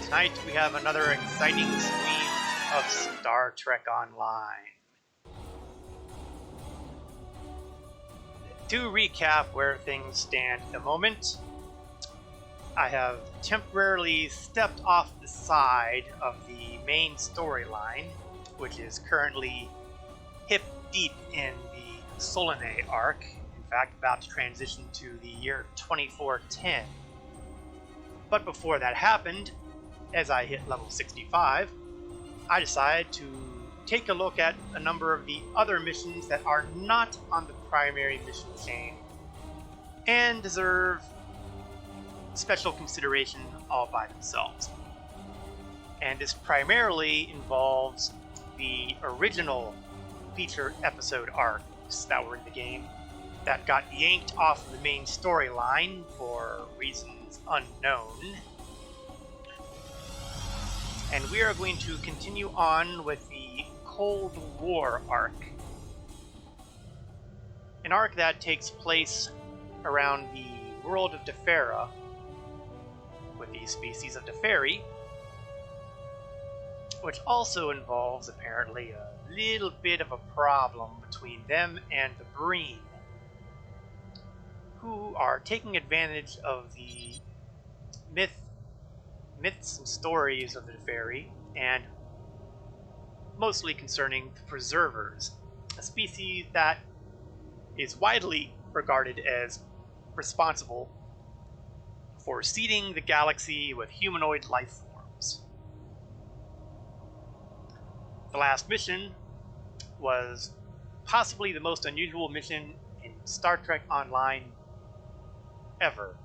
Tonight we have another exciting stream of Star Trek Online. To recap where things stand at the moment, I have temporarily stepped off the side of the main storyline, which is currently hip deep in the Solanae arc, in fact about to transition to the year 2410. But before that happened, as I hit level 65, I decided to take a look at a number of the other missions that are not on the primary mission chain and deserve special consideration all by themselves. And this primarily involves the original feature episode arcs that were in the game that got yanked off of the main storyline for reasons unknown. And we are going to continue on with the Cold War arc. An arc that takes place around the world of Defera, with the species of Deferi, which also involves apparently a little bit of a problem between them and the Breen, who are taking advantage of the myths and stories of the Deferi, and mostly concerning the Preservers, a species that is widely regarded as responsible for seeding the galaxy with humanoid life forms. The last mission was possibly the most unusual mission in Star Trek Online ever,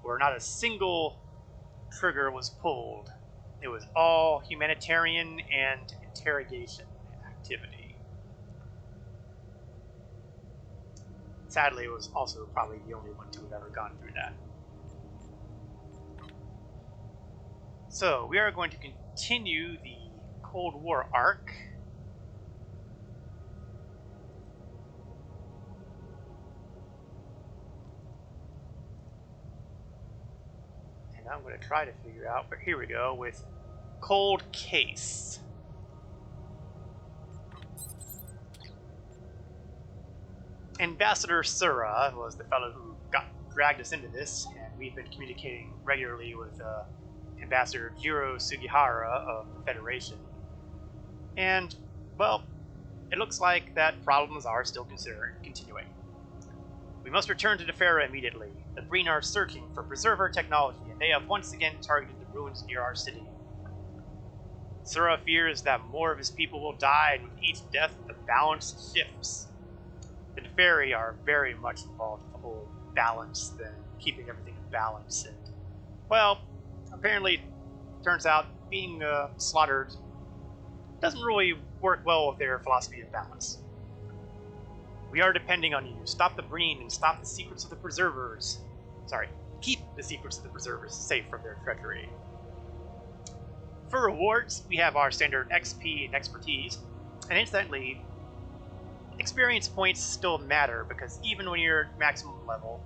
where not a single trigger was pulled. It was all humanitarian and interrogation activity. Sadly, it was also probably the only one to have ever gone through that. So, we are going to continue the Cold War arc. And I'm going to try to figure out, but here we go, with Cold Case. Ambassador Sura was the fellow who dragged us into this, and we've been communicating regularly with Ambassador Jiro Sugihara of the Federation. And, well, it looks like that problems are still continuing. We must return to Defera immediately. The Breen are searching for preserver technology, and they have once again targeted the ruins near our city. Sura fears that more of his people will die, and with each death, the balance shifts. The Deferi are very much involved in the whole balance thing, keeping everything in balance, and, well, apparently it turns out being slaughtered doesn't really work well with their philosophy of balance. We are depending on you. Stop the Breen and stop the secrets of the Preservers. Sorry, keep the secrets of the Preservers safe from their treachery. For rewards, we have our standard XP and expertise, and incidentally, experience points still matter because even when you're at maximum level,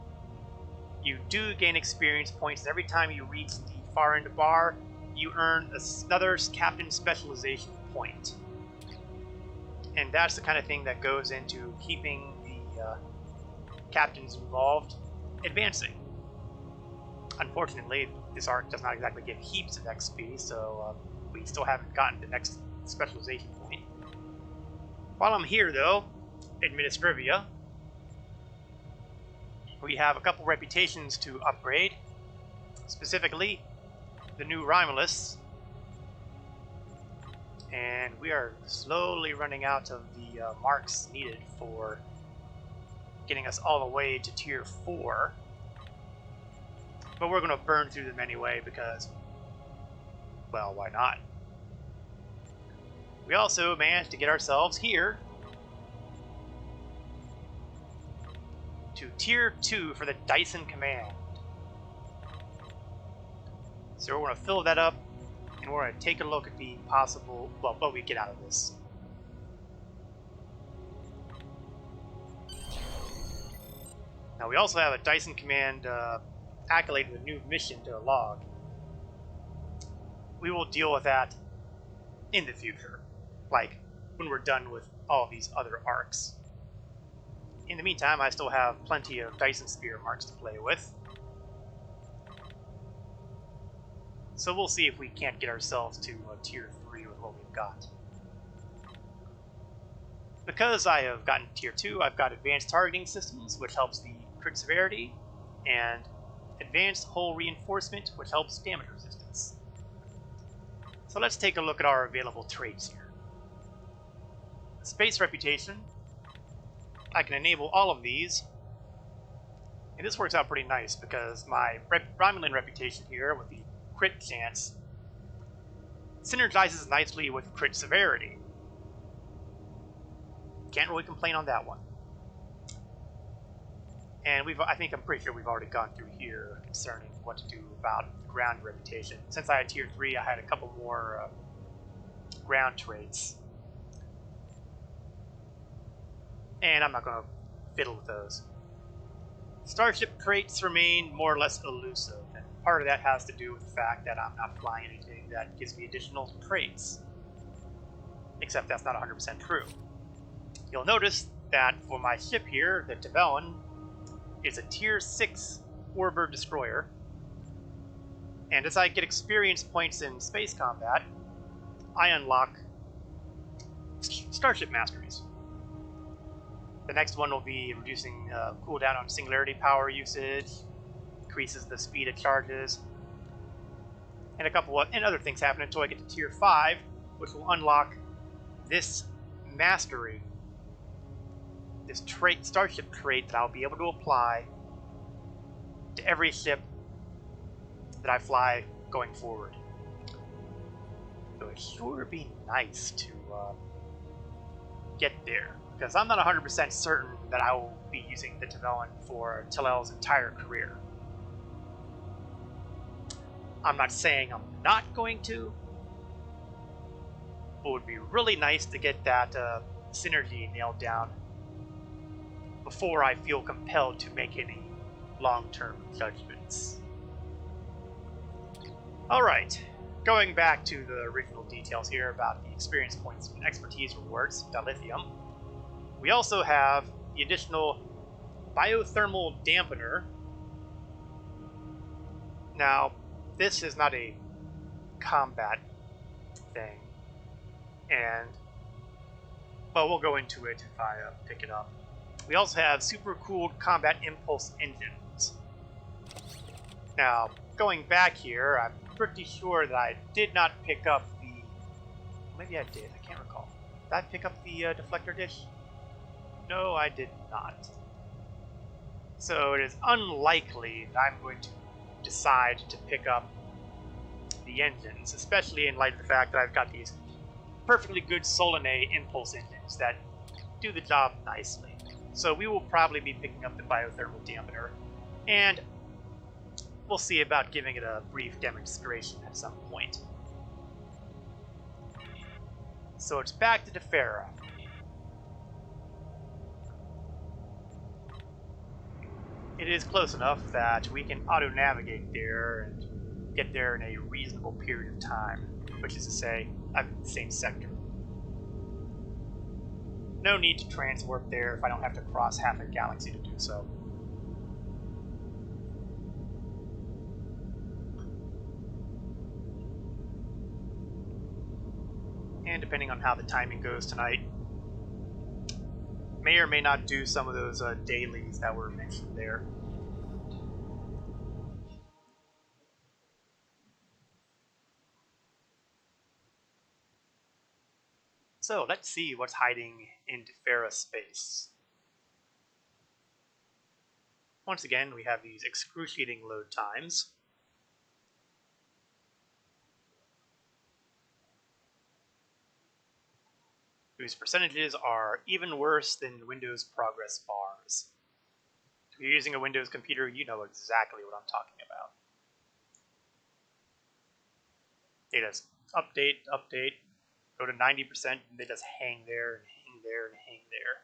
you do gain experience points. Every time you reach the far end bar, you earn another captain specialization point. And that's the kind of thing that goes into keeping the captains involved advancing. Unfortunately, this arc does not exactly give heaps of XP, so we still haven't gotten the next specialization point. While I'm here, though, Administrivia, we have a couple reputations to upgrade. Specifically, the new Romulus, and we are slowly running out of the marks needed for getting us all the way to tier 4. But we're going to burn through them anyway because, well, why not? We also managed to get ourselves here to tier 2 for the Dyson Command. So we're going to fill that up, and we're going to take a look at the possible, well, what we get out of this. Now we also have a Dyson Command accolade with a new mission to log. we will deal with that in the future, like when we're done with all these other arcs. In the meantime, I still have plenty of Dyson Spear marks to play with, so we'll see if we can't get ourselves to tier 3 with what we've got. Because I have gotten tier 2, I've got advanced targeting systems, which helps the crit severity, and advanced hull reinforcement, which helps damage resistance. So let's take a look at our available traits here. Space reputation. I can enable all of these, and this works out pretty nice because my Romulan reputation here with the crit chance synergizes nicely with crit severity. Can't really complain on that one. And I'm pretty sure we've already gone through here concerning what to do about ground reputation. Since I had tier 3, I had a couple more ground traits. And I'm not going to fiddle with those. Starship traits remain more or less elusive, and part of that has to do with the fact that I'm not flying anything that gives me additional traits. Except that's not 100% true. You'll notice that for my ship here, the Tavellon, is a tier 6 warbird destroyer, and as I get experience points in space combat, I unlock Starship Masteries. The next one will be reducing cooldown on singularity power usage, increases the speed of charges, and a couple of other things happen until I get to tier 5, which will unlock this mastery, this trait, Starship trait, that I'll be able to apply to every ship that I fly going forward. So it sure would be nice to get there, because I'm not 100% certain that I will be using the Tavellon for Tellel's entire career. I'm not saying I'm not going to, but it would be really nice to get that synergy nailed down before I feel compelled to make any long-term judgments. Alright, going back to the original details here about the experience points and expertise rewards, dilithium, we also have the additional biothermal dampener. Now, this is not a combat thing, and, well, we'll go into it if I pick it up. We also have super-cooled combat impulse engines. Now, going back here, I'm pretty sure that I did not pick up the... Maybe I did, I can't recall. Did I pick up the deflector dish? No, I did not. So it is unlikely that I'm going to decide to pick up the engines, especially in light of the fact that I've got these perfectly good Solanae impulse engines that do the job nicely. So we will probably be picking up the biothermal dampener, and we'll see about giving it a brief demonstration at some point. So it's back to Defera. It is close enough that we can auto-navigate there and get there in a reasonable period of time, which is to say, I'm in the same sector. No need to transwarp there if I don't have to cross half a galaxy to do so. And depending on how the timing goes tonight, may or may not do some of those dailies that were mentioned there. So let's see what's hiding in Defera space. Once again, we have these excruciating load times. Whose percentages are even worse than Windows progress bars. If you're using a Windows computer, you know exactly what I'm talking about. They just update, go to 90%, and they just hang there and hang there and hang there.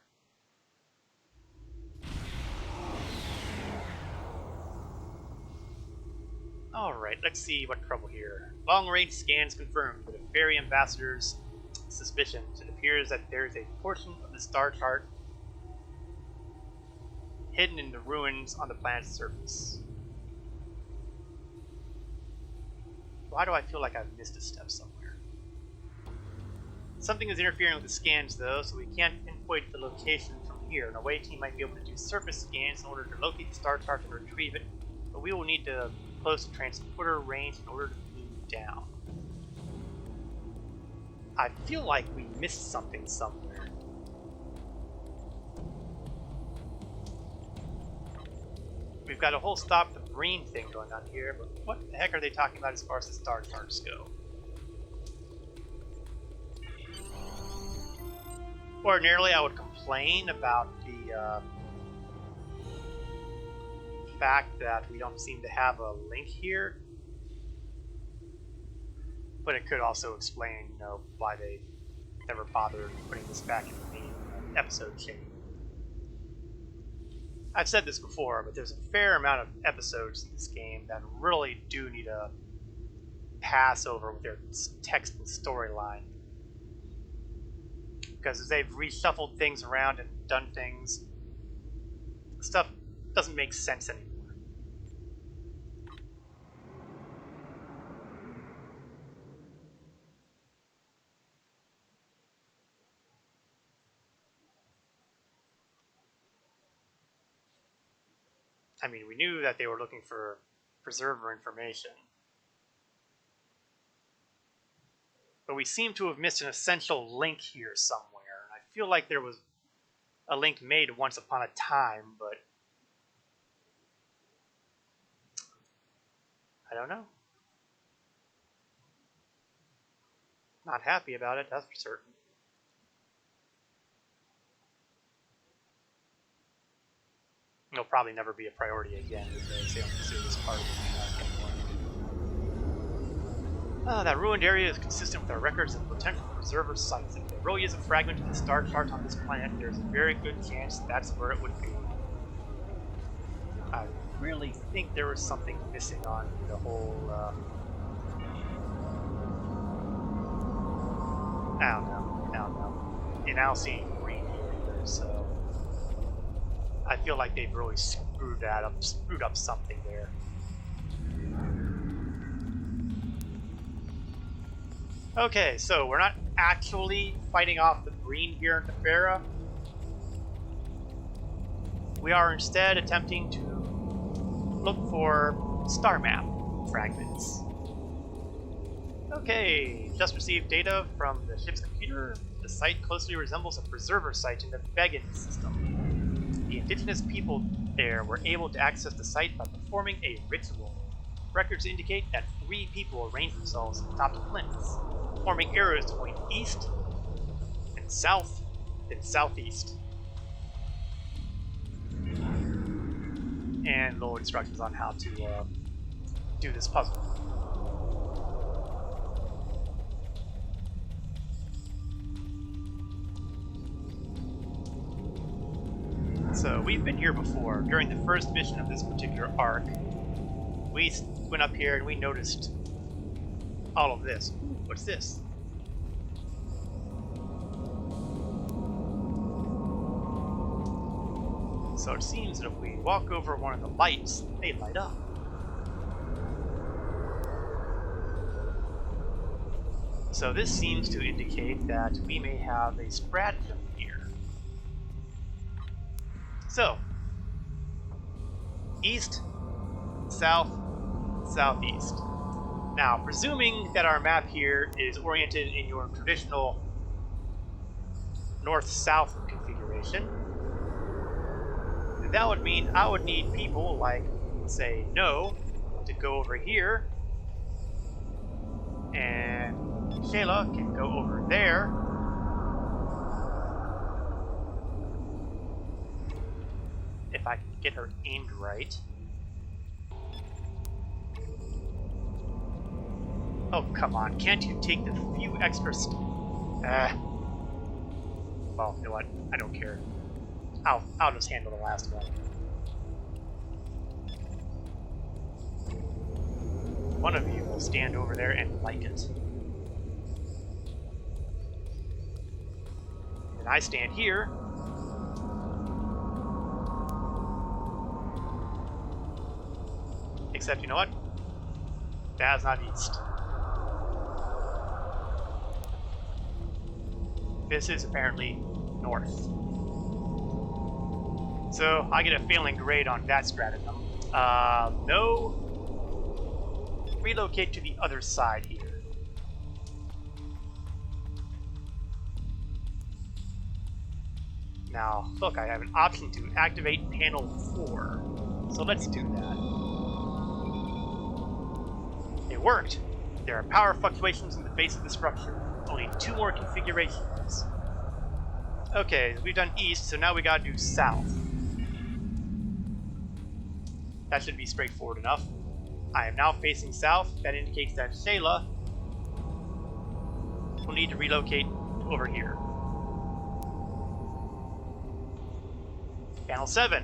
Alright, let's see what trouble here. Long-range scans confirm the ferry ambassador's suspicions. It appears that there is a portion of the star chart hidden in the ruins on the planet's surface. Why do I feel like I've missed a step somewhere? Something is interfering with the scans, though, so we can't pinpoint the location from here. An away team might be able to do surface scans in order to locate the star chart and retrieve it, but we will need to close the transporter range in order to move down. I feel like we missed something somewhere. We've got a whole stop the green thing going on here, but what the heck are they talking about as far as the star charts go? Ordinarily, I would complain about the fact that we don't seem to have a link here, but it could also explain, you know, why they never bothered putting this back in the main episode chain. I've said this before, but there's a fair amount of episodes in this game that really do need a pass over with their text and storyline. Because as they've reshuffled things around and done things, stuff doesn't make sense anymore. I mean, we knew that they were looking for preserver information, but we seem to have missed an essential link here somewhere. And I feel like there was a link made once upon a time, but I don't know. Not happy about it, that's for certain. It'll probably never be a priority again because they don't consider this part of the anymore. That ruined area is consistent with our records of potential preserver sites. If there really is a fragment of the star chart on this planet, there's a very good chance that's where it would be. I really think there was something missing on the whole, I don't know. You're now seeing green here, so I feel like they've really screwed up something there. Okay, so we're not actually fighting off the green here in Tefera. We are instead attempting to look for star map fragments. Okay, just received data from the ship's computer. The site closely resembles a preserver site in the Vegan system. The indigenous people there were able to access the site by performing a ritual. Records indicate that 3 people arranged themselves atop the plinths, forming arrows to point east, and south, then southeast. And little instructions on how to do this puzzle. So we've been here before. During the first mission of this particular arc, we went up here and we noticed all of this. What's this? So it seems that if we walk over one of the lights, they light up. So this seems to indicate that we may have a stratagem here. So, east, south, southeast. Now, presuming that our map here is oriented in your traditional north-south configuration, that would mean I would need people like, say, No, to go over here, and Shayla can go over there. If I can get her aimed right. Oh, come on. Can't you take the few extra well, you know what? I don't care. I'll just handle the last one. one of you will stand over there and like it. And I stand here. Except, you know what? That's not east. This is apparently north. So I get a failing grade on that stratagem. No. Relocate to the other side here. Now, look, I have an option to activate panel 4. So let's do that. It worked. There are power fluctuations in the base of the structure. Only 2 more configurations. Okay, we've done east, so now we gotta do south. That should be straightforward enough. I am now facing south. That indicates that Shayla will need to relocate over here. Panel 7.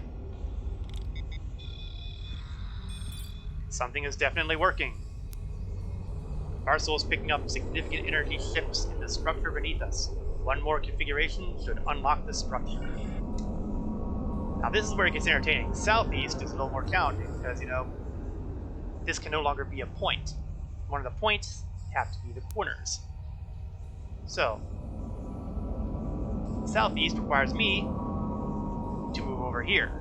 Something is definitely working. Parcel is picking up significant energy shifts in the structure beneath us. 1 more configuration should unlock the structure. Now this is where it gets entertaining. Southeast is a little more challenging because, you know, this can no longer be a point. One of the points have to be the corners. So, southeast requires me to move over here.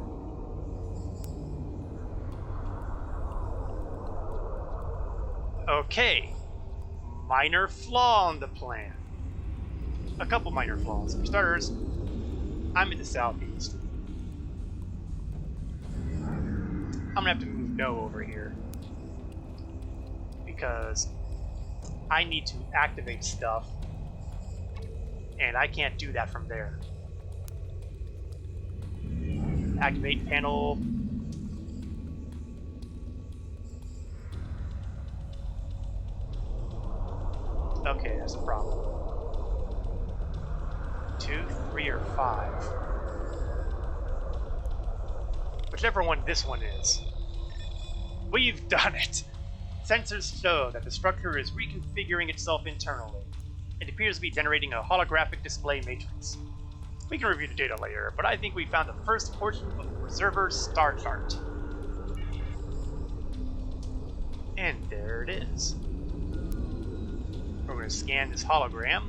Okay. Minor flaw in the plan. A couple minor flaws. For starters, I'm in the southeast. I'm gonna have to move No over here. Because I need to activate stuff. And I can't do that from there. Activate panel. Okay, that's a problem. 2, 3, or 5. Whichever one this one is. We've done it! Sensors show that the structure is reconfiguring itself internally. It appears to be generating a holographic display matrix. We can review the data later, but I think we found the first portion of the Preserver's star chart. And there it is. We're going to scan this hologram.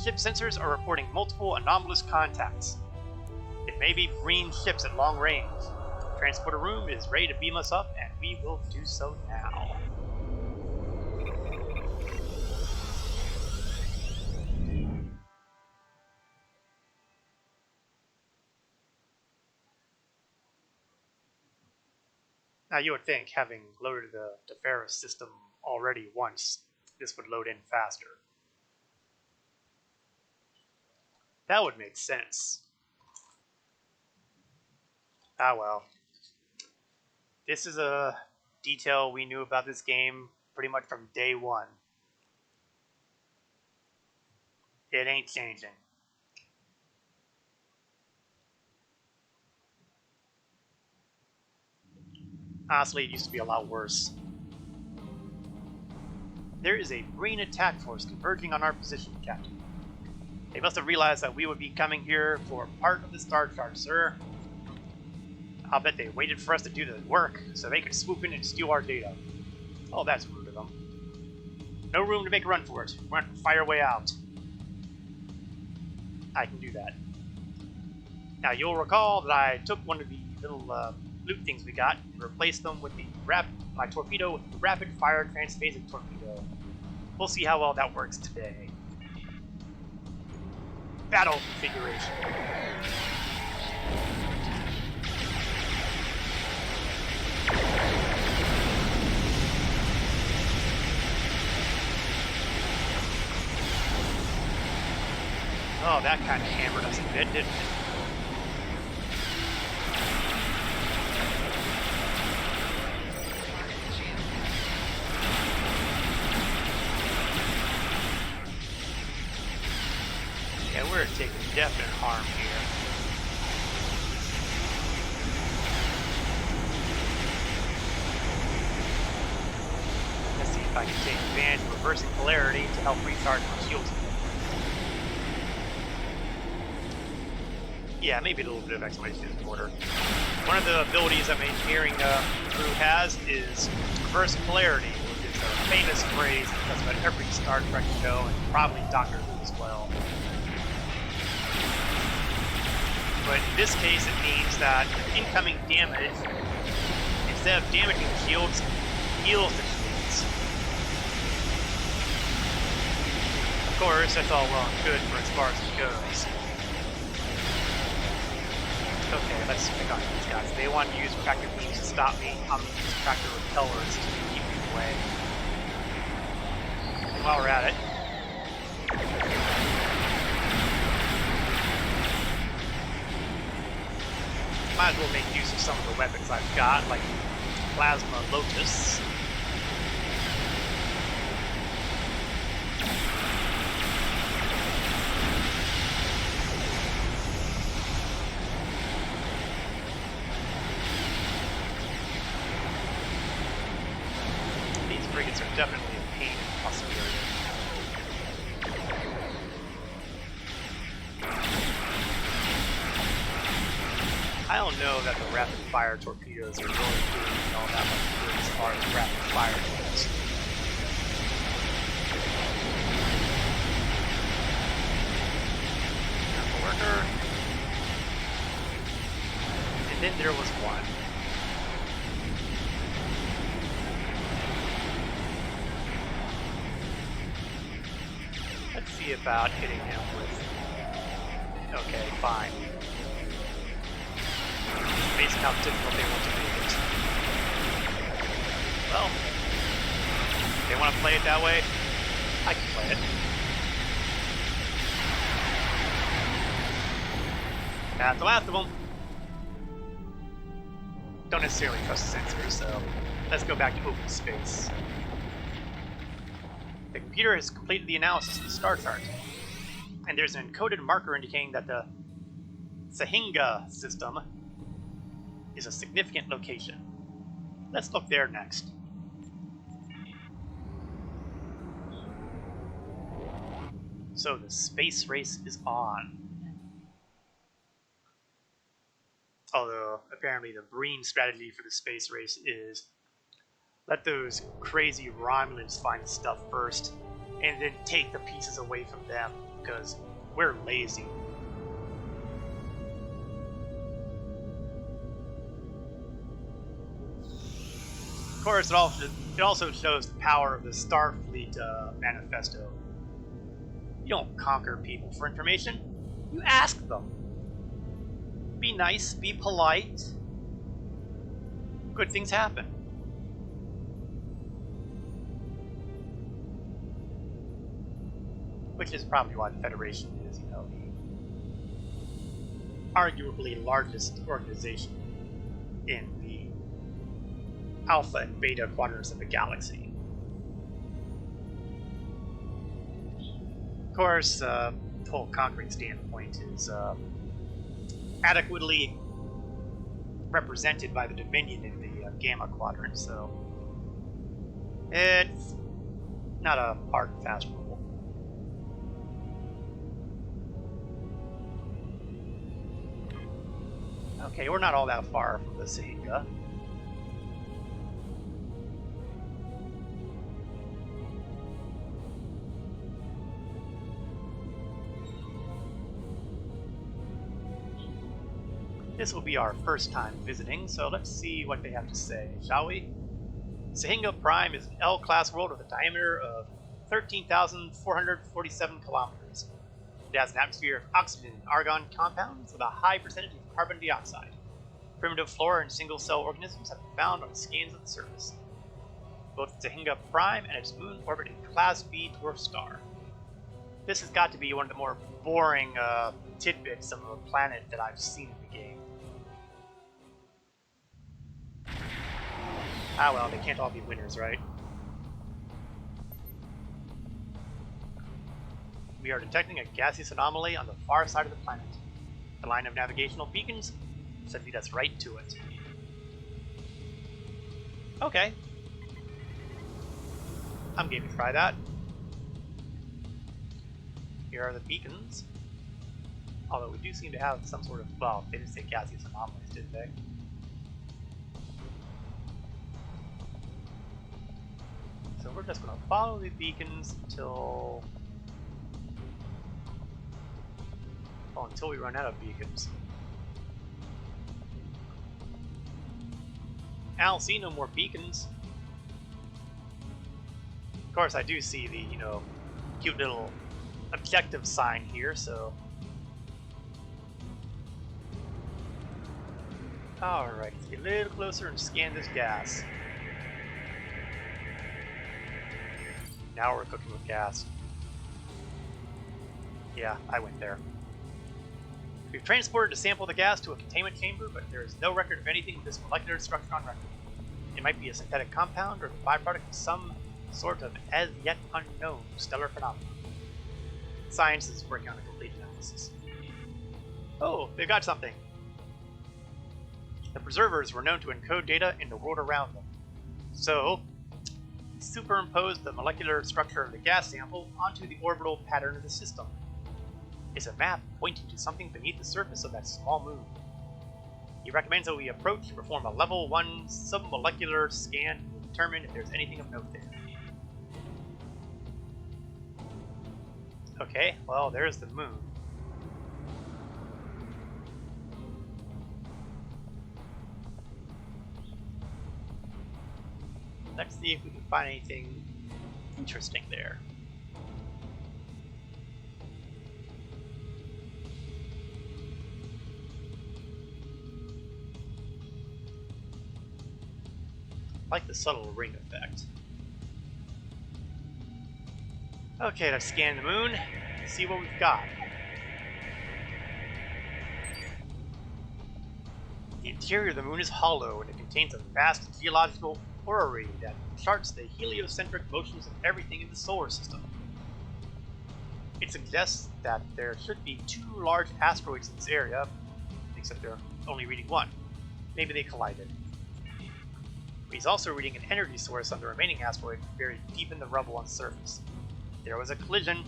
Ship sensors are reporting multiple anomalous contacts. It may be green ships at long range. The transporter room is ready to beam us up, and we will do so now. Now you would think, having loaded the FotR's system already once, this would load in faster. That would make sense. Ah well. This is a detail we knew about this game pretty much from day one. It ain't changing. Honestly, it used to be a lot worse. There is a Marine attack force converging on our position, Captain. They must have realized that we would be coming here for part of the star chart, sir. I'll bet they waited for us to do the work so they could swoop in and steal our data. Oh, that's rude of them. No room to make a run for it. We're going to fire our way out. I can do that. Now, you'll recall that I took one of the little loot things we got and replaced them with my torpedo with the rapid fire transphasic torpedo. We'll see how well that works today. Battle configuration. Oh, that kind of hammered us a bit, didn't it? Yeah, we're taking definite harm here. I can take advantage of reversing polarity to help recharge my shields. Yeah, maybe a little bit of exclamation order. One of the abilities that my engineering crew has is reverse polarity, which is a famous phrase that's about every Star Trek show and probably Doctor Who as well. But in this case, it means that incoming damage, instead of damaging shields, heals the shields. Of course, that's all well and good for as far as it goes. Okay, let's pick on these guys. They want to use tractor beams to stop me. I'm going to use tractor repellers to keep me away. And while we're at it, might as well make use of some of the weapons I've got, like Plasma Lotus. These frigates are definitely a pain in the muscle area. I don't know that the rapid fire torpedoes are really doing all that much good as far as rapid fire goes. Careful worker. And then there was one. Let's see about hitting him with... Okay, fine. Amazing how difficult they want to make it. Well, if they want to play it that way, I can play it. That's the last of them. Don't necessarily trust the sensors, so let's go back to open space. The computer has completed the analysis of the star chart, and there's an encoded marker indicating that the Sahinga system is a significant location. Let's look there next. So the space race is on. Although apparently the Breen strategy for the space race is let those crazy Romulans find the stuff first and then take the pieces away from them because we're lazy. Of course, it also shows the power of the Starfleet manifesto. You don't conquer people for information. You ask them. Be nice, be polite. Good things happen. Which is probably why the Federation is, the arguably largest organization in the Alpha and Beta quadrants of the galaxy. Of course, the whole conquering standpoint is adequately represented by the Dominion in the Gamma quadrant, so it's not a hard and fast rule. Okay, we're not all that far from the Sahinga. This will be our first time visiting, so let's see what they have to say, shall we? Sahinga Prime is an L-class world with a diameter of 13,447 kilometers. It has an atmosphere of oxygen and argon compounds with a high percentage of carbon dioxide. Primitive flora and single-cell organisms have been found on scans of the surface. Both Sahinga Prime and its moon orbit a Class B dwarf star. This has got to be one of the more boring tidbits of a planet that I've seen in the game. Ah well, they can't all be winners, right? We are detecting a gaseous anomaly on the far side of the planet. The line of navigational beacons should lead us right to it. Okay. I'm game to try that. Here are the beacons. Although we do seem to have some sort of, well, they didn't say gaseous anomalies, did they? So we're just going to follow the beacons until we run out of beacons. I don't see no more beacons. Of course, I do see the, you know, cute little objective sign here, so. Alright, let's get a little closer and scan this gas. Now we're cooking with gas. Yeah, I went there. We've transported a sample of the gas to a containment chamber, but there is no record of anything with this molecular structure on record. It might be a synthetic compound or the byproduct of some sort of as yet unknown stellar phenomenon. Science is working on a complete analysis. Oh, they've got something. The preservers were known to encode data in the world around them. So, superimpose the molecular structure of the gas sample onto the orbital pattern of the system. It's a map pointing to something beneath the surface of that small moon. He recommends that we approach and perform a level 1 submolecular scan to determine if there's anything of note there. Okay, well, there's the moon. Let's see if we can find anything interesting there. I like the subtle ring effect. Okay, let's scan the moon and see what we've got. The interior of the moon is hollow and it contains a vast geological orrery that charts the heliocentric motions of everything in the solar system. It suggests that there should be 2 large asteroids in this area, except they're only reading 1. Maybe they collided. He's also reading an energy source on the remaining asteroid buried deep in the rubble on the surface. There was a collision.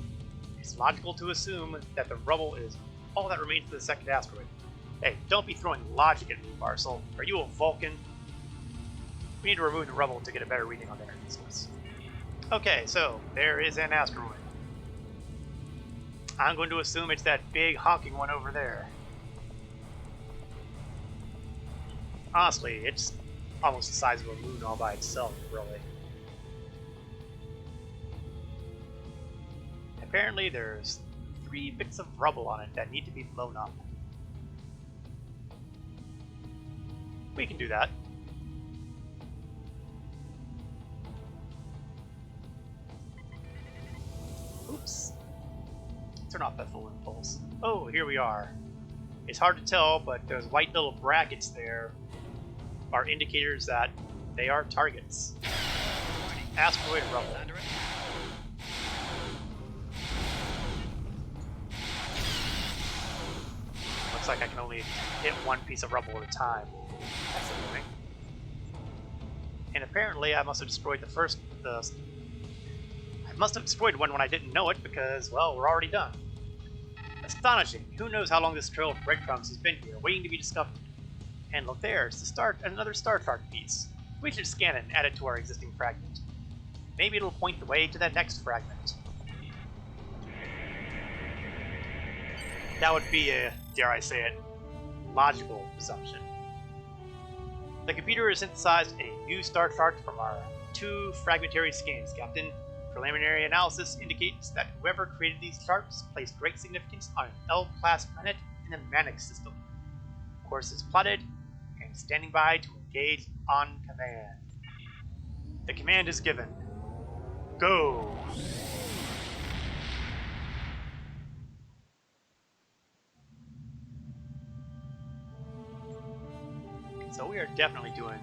It's logical to assume that the rubble is all that remains of the second asteroid. Hey, don't be throwing logic at me, Marcel. Are you a Vulcan? We need to remove the rubble to get a better reading on the energy source. Okay, so there is an asteroid. I'm going to assume it's that big honking one over there. Honestly, it's almost the size of a moon all by itself, really. Apparently there's 3 bits of rubble on it that need to be blown up. We can do that. Oops. Turn off that full impulse. Oh, here we are. It's hard to tell, but those white little brackets there are indicators that they are targets. Asteroid rubble. Looks like I can only hit 1 piece of rubble at a time. That's annoying. And apparently I must have destroyed I must have destroyed one when I didn't know it because, well, we're already done. Astonishing. Who knows how long this trail of breadcrumbs has been here, waiting to be discovered. And look there, it's another Star Chart piece. We should scan it and add it to our existing fragment. Maybe it'll point the way to that next fragment. That would be a, dare I say it, logical presumption. The computer has synthesized a new Star Chart from our 2 fragmentary scans, Captain. Preliminary analysis indicates that whoever created these charts placed great significance on an L-class planet in the Mannix system. Course is plotted and standing by to engage on command. The command is given. Go! So we are definitely doing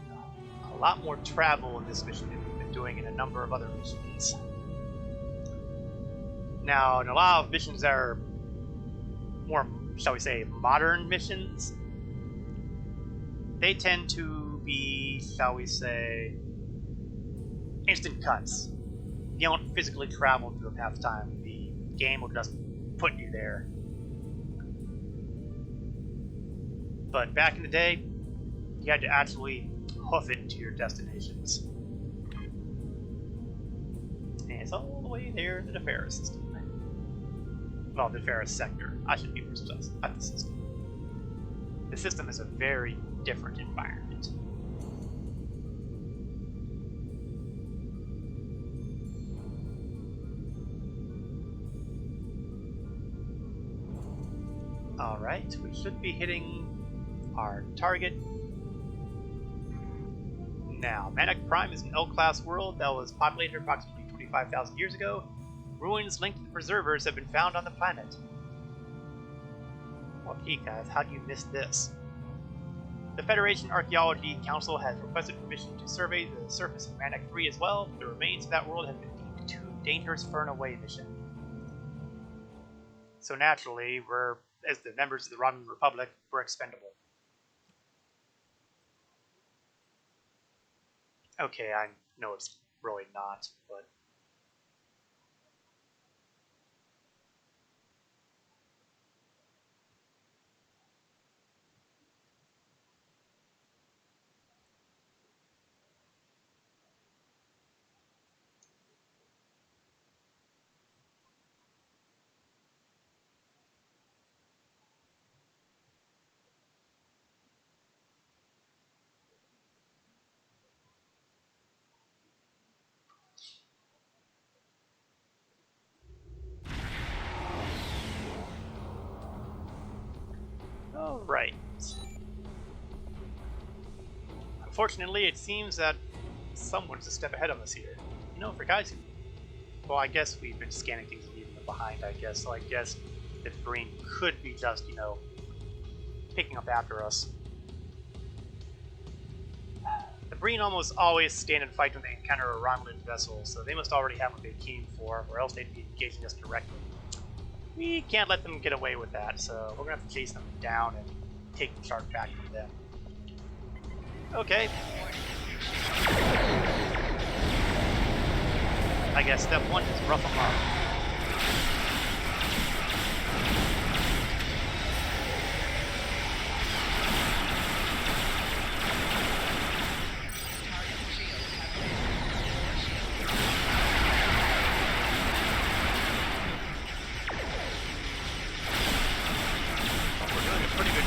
a lot more travel in this mission than we've been doing in a number of other missions. Now, in a lot of missions that are more, shall we say, modern missions, they tend to be, shall we say, instant cuts. you don't physically travel through them half the time. The game will just put you there. But back in the day, you had to actually hoof it to your destinations. And it's all the way there in the Ferris system. Well, the Ferris sector. I should be precise, not the system. The system is a very different environment. Alright, we should be hitting our target. Now, Manic Prime is an L-class world that was populated approximately 25,000 years ago. Ruins linked to the preservers have been found on the planet. Well, gee guys, how do you miss this? The Federation Archaeology Council has requested permission to survey the surface of Manic 3 as well, but the remains of that world have been deemed too dangerous for an away mission. So naturally, we're, as the members of the Romulan Republic, we're expendable. Okay, I know it's really not, but... Alright. Unfortunately, it seems that someone's a step ahead of us here. You know, for guys who... Well, I guess we've been scanning things and leaving them behind, I guess. So I guess the Breen could be just, you know, picking up after us. The Breen almost always stand and fight when they encounter a Romulan vessel, so they must already have what they came for, or else they'd be engaging us directly. We can't let them get away with that, so we're gonna have to chase them down and take the sharp back from them. Okay. I guess step one is rough them up.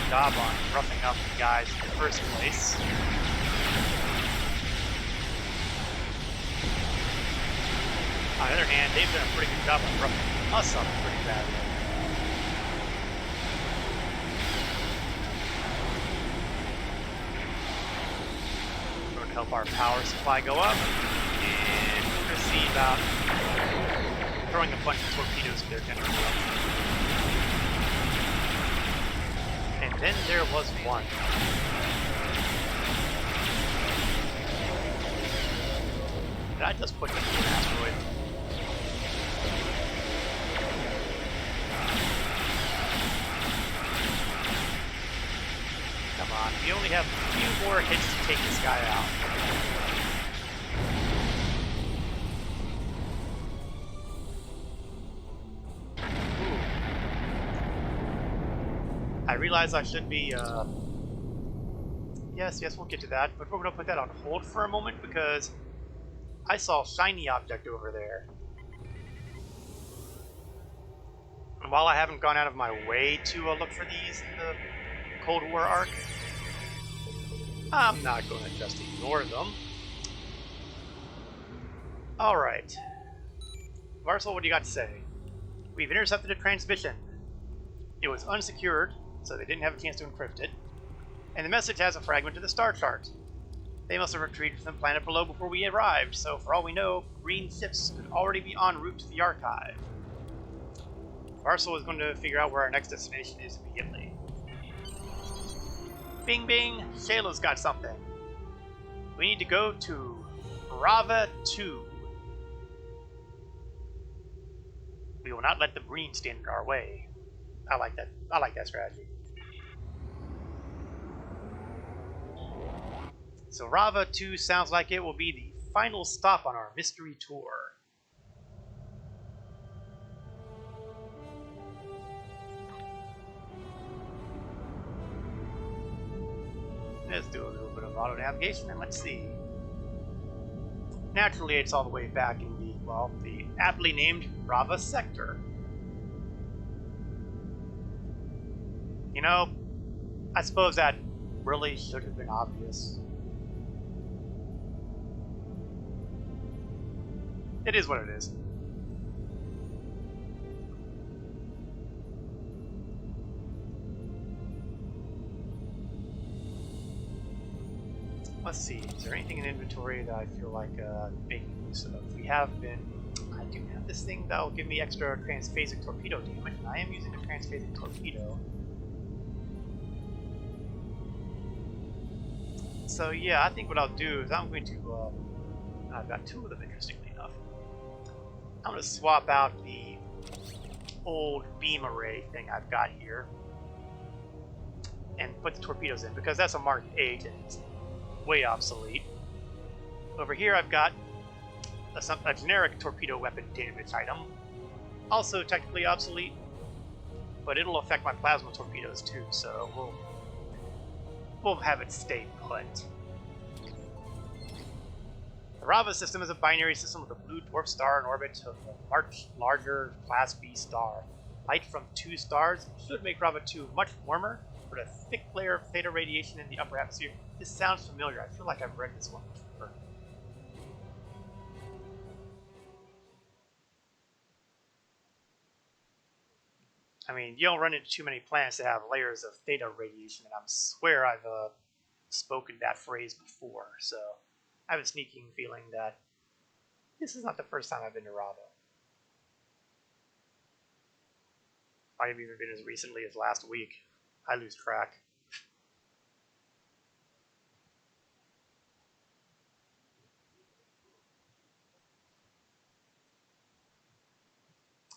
Job on roughing up the guys in the first place. On the other hand, they've done a pretty good job on roughing us up pretty badly. We're going to help our power supply go up, and we're going to see about throwing a bunch of torpedoes at their generators. And then there was one. Did I just put them in an asteroid? Come on, we only have a few more hits to take this guy out. I realize I should be, yes, we'll get to that, but we're going to put that on hold for a moment because I saw a shiny object over there. And while I haven't gone out of my way to look for these in the Cold War arc, I'm not going to just ignore them. Alright. Varsal, what do you got to say? We've intercepted a transmission. It was unsecured, so they didn't have a chance to encrypt it, and the message has a fragment of the star chart. They must have retreated from the planet below before we arrived, so for all we know, green ships could already be en route to the archive. Varsal is going to figure out where our next destination is immediately. Bing bing, Shayla's got something. We need to go to Brava 2. We will not let the Breen stand in our way. I like that strategy. So Rava 2 sounds like it will be the final stop on our mystery tour. let's do a little bit of auto navigation and let's see. Naturally, it's all the way back in the, well, the aptly named Rava sector. You know, I suppose that really should have been obvious. It is what it is. Let's see, is there anything in inventory that I feel like making use of? We have been, I do have this thing that will give me extra transphasic torpedo damage, and I am using a transphasic torpedo. So yeah, I think what I'll do is I'm going to, I've got two of them interestingly enough. I'm going to swap out the old beam array thing I've got here and put the torpedoes in, because that's a Mark 8 and it's way obsolete. Over here I've got a generic torpedo weapon damage item, also technically obsolete, but it'll affect my plasma torpedoes too, so we'll have it stay put. The Rava system is a binary system with a blue dwarf star in orbit of a much larger Class B star. Light from 2 stars should make Rava 2 much warmer, but a thick layer of theta radiation in the upper atmosphere. This sounds familiar. I feel like I've read this one before. I mean, you don't run into too many planets that have layers of theta radiation, and I swear I've spoken that phrase before, so I have a sneaking feeling that this is not the first time I've been to Rava. Might have even been as recently as last week. I lose track.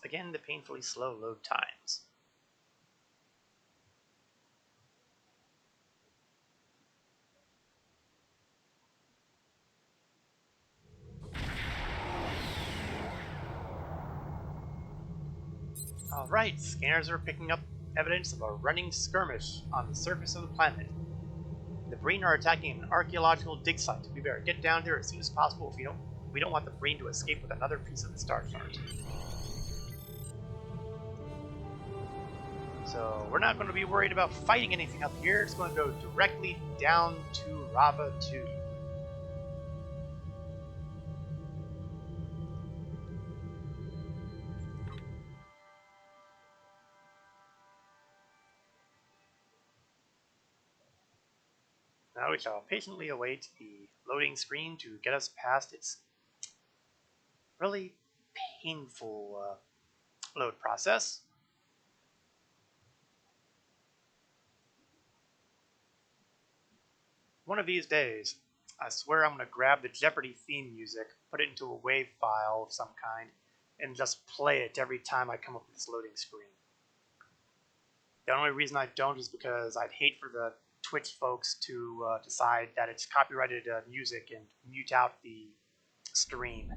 Again, the painfully slow load times. Alright, scanners are picking up evidence of a running skirmish on the surface of the planet. The Breen are attacking an archaeological dig site. We better get down there as soon as possible if we don't want the Breen to escape with another piece of the star chart. So we're not going to be worried about fighting anything up here. It's going to go directly down to Rava 2. Now we shall patiently await the loading screen to get us past its really painful load process. One of these days, I swear I'm going to grab the Jeopardy theme music, put it into a WAV file of some kind, and just play it every time I come up with this loading screen. The only reason I don't is because I'd hate for the Twitch folks to decide that it's copyrighted music and mute out the stream.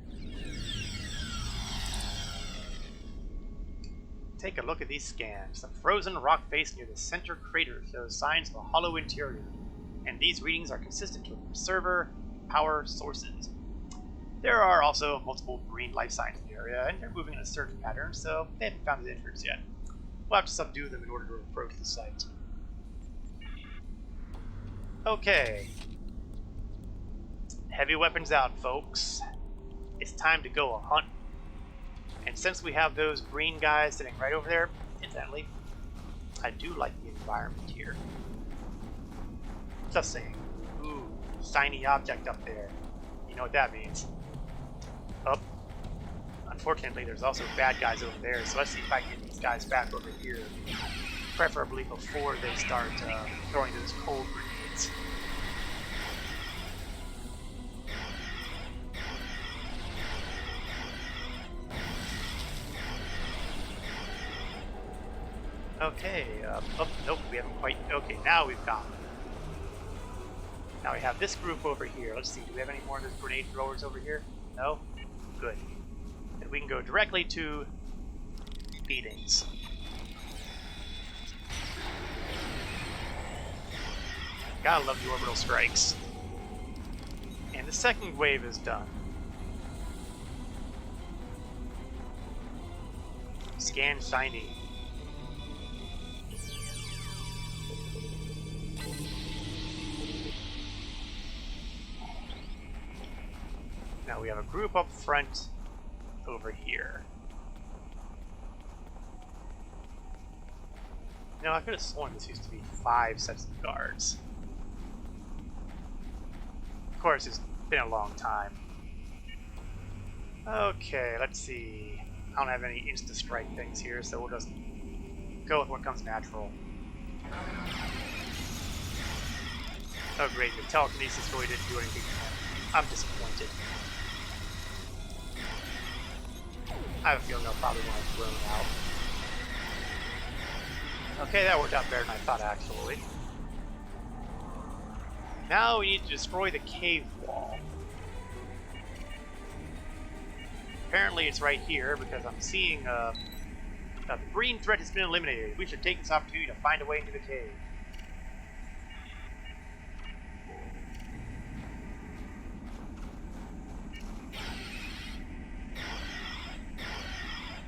Take a look at these scans. The frozen rock face near the center crater shows signs of a hollow interior, and these readings are consistent with server power sources. There are also multiple green life signs in the area, and they're moving in a search pattern, so they haven't found the entrance yet. We'll have to subdue them in order to approach the site. Okay. Heavy weapons out, folks. It's time to go a hunt. And since we have those green guys sitting right over there, incidentally, I do like the environment here. Just saying. Ooh, shiny object up there. You know what that means. Up. Unfortunately, there's also bad guys over there, so let's see if I can get these guys back over here. Preferably before they start throwing those cold grenades. Okay, oh, nope, we haven't quite, okay, now we've got them. Now we have this group over here. Let's see, do we have any more of those grenade throwers over here? No? Good. And we can go directly to meetings. Gotta love the orbital strikes. And the second wave is done. Scan shiny. Now we have a group up front over here. Now I could have sworn this used to be 5 sets of guards. Of course, it's been a long time. Okay, let's see. I don't have any insta-strike things here, so we'll just go with what comes natural. Oh great, the telekinesis really didn't do anything. I'm disappointed. I have a feeling they'll probably want to drone out. Okay, that worked out better than I thought, actually. Now we need to destroy the cave wall. Apparently it's right here, because I'm seeing the green threat has been eliminated. We should take this opportunity to find a way into the cave.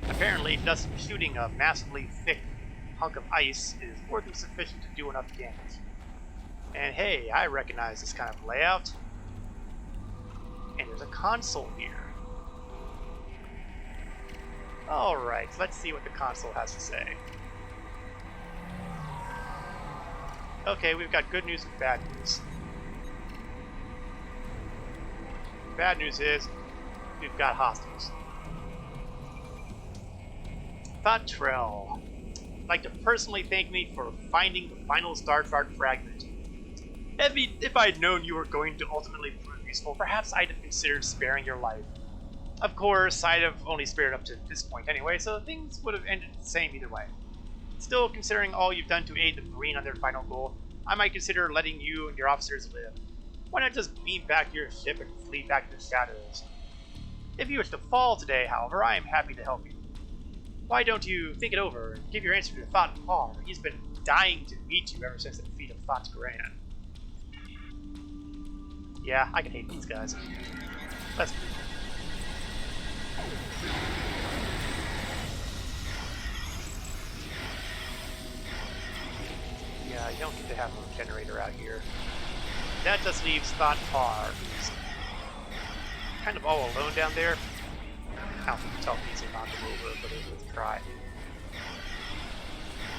Apparently, just shooting a massively thick hunk of ice is more than sufficient to do enough damage. And hey, I recognize this kind of layout. And there's a console here. Alright, let's see what the console has to say. Okay, we've got good news and bad news. Bad news is, we've got hostiles. FotR's, I'd like to personally thank me for finding the final Star Chart fragment. If I had known you were going to ultimately prove useful, perhaps I'd have considered sparing your life. Of course, I'd have only spared up to this point anyway, so things would have ended the same either way. Still, considering all you've done to aid the Marine on their final goal, I might consider letting you and your officers live. Why not just beam back your ship and flee back to the shadows? If you wish to fall today, however, I am happy to help you. Why don't you think it over and give your answer to FotR's? He's been dying to meet you ever since the defeat of FotR's Grand. Yeah, I can hate these guys. Let's move. Yeah, you don't get to have a generator out here. That just leaves FotR, who's kind of all alone down there. I don't think the telekinesis will knock him over, but it was a try.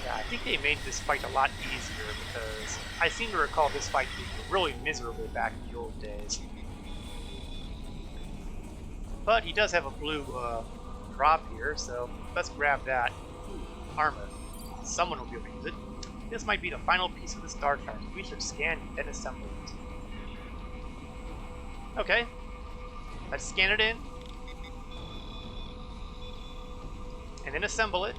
Yeah, I think they made this fight a lot easier because I seem to recall this fight being really miserable back in the old days. But he does have a blue drop here, so let's grab that. Ooh, armor. Someone will be able to use it. This might be the final piece of the Star Chart. We should scan and assemble it. Okay. Let's scan it in. And then assemble it.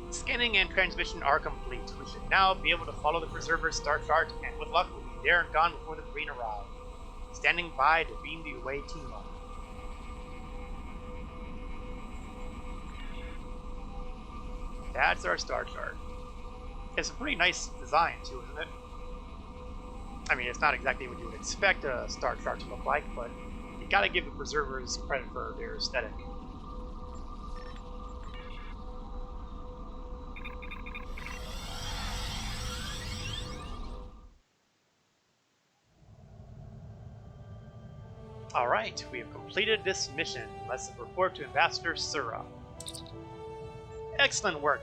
Scanning and transmission are complete. We should now be able to follow the Preserver's Star Chart, and with luck, we'll be there and gone before the Marine arrive. Standing by to beam the away team up. That's our Star Chart. It's a pretty nice design too, isn't it? I mean, it's not exactly what you would expect a Star Chart to look like, but you gotta give the Preservers credit for their aesthetic. Alright, we have completed this mission. Let's report to Ambassador Sura. Excellent work.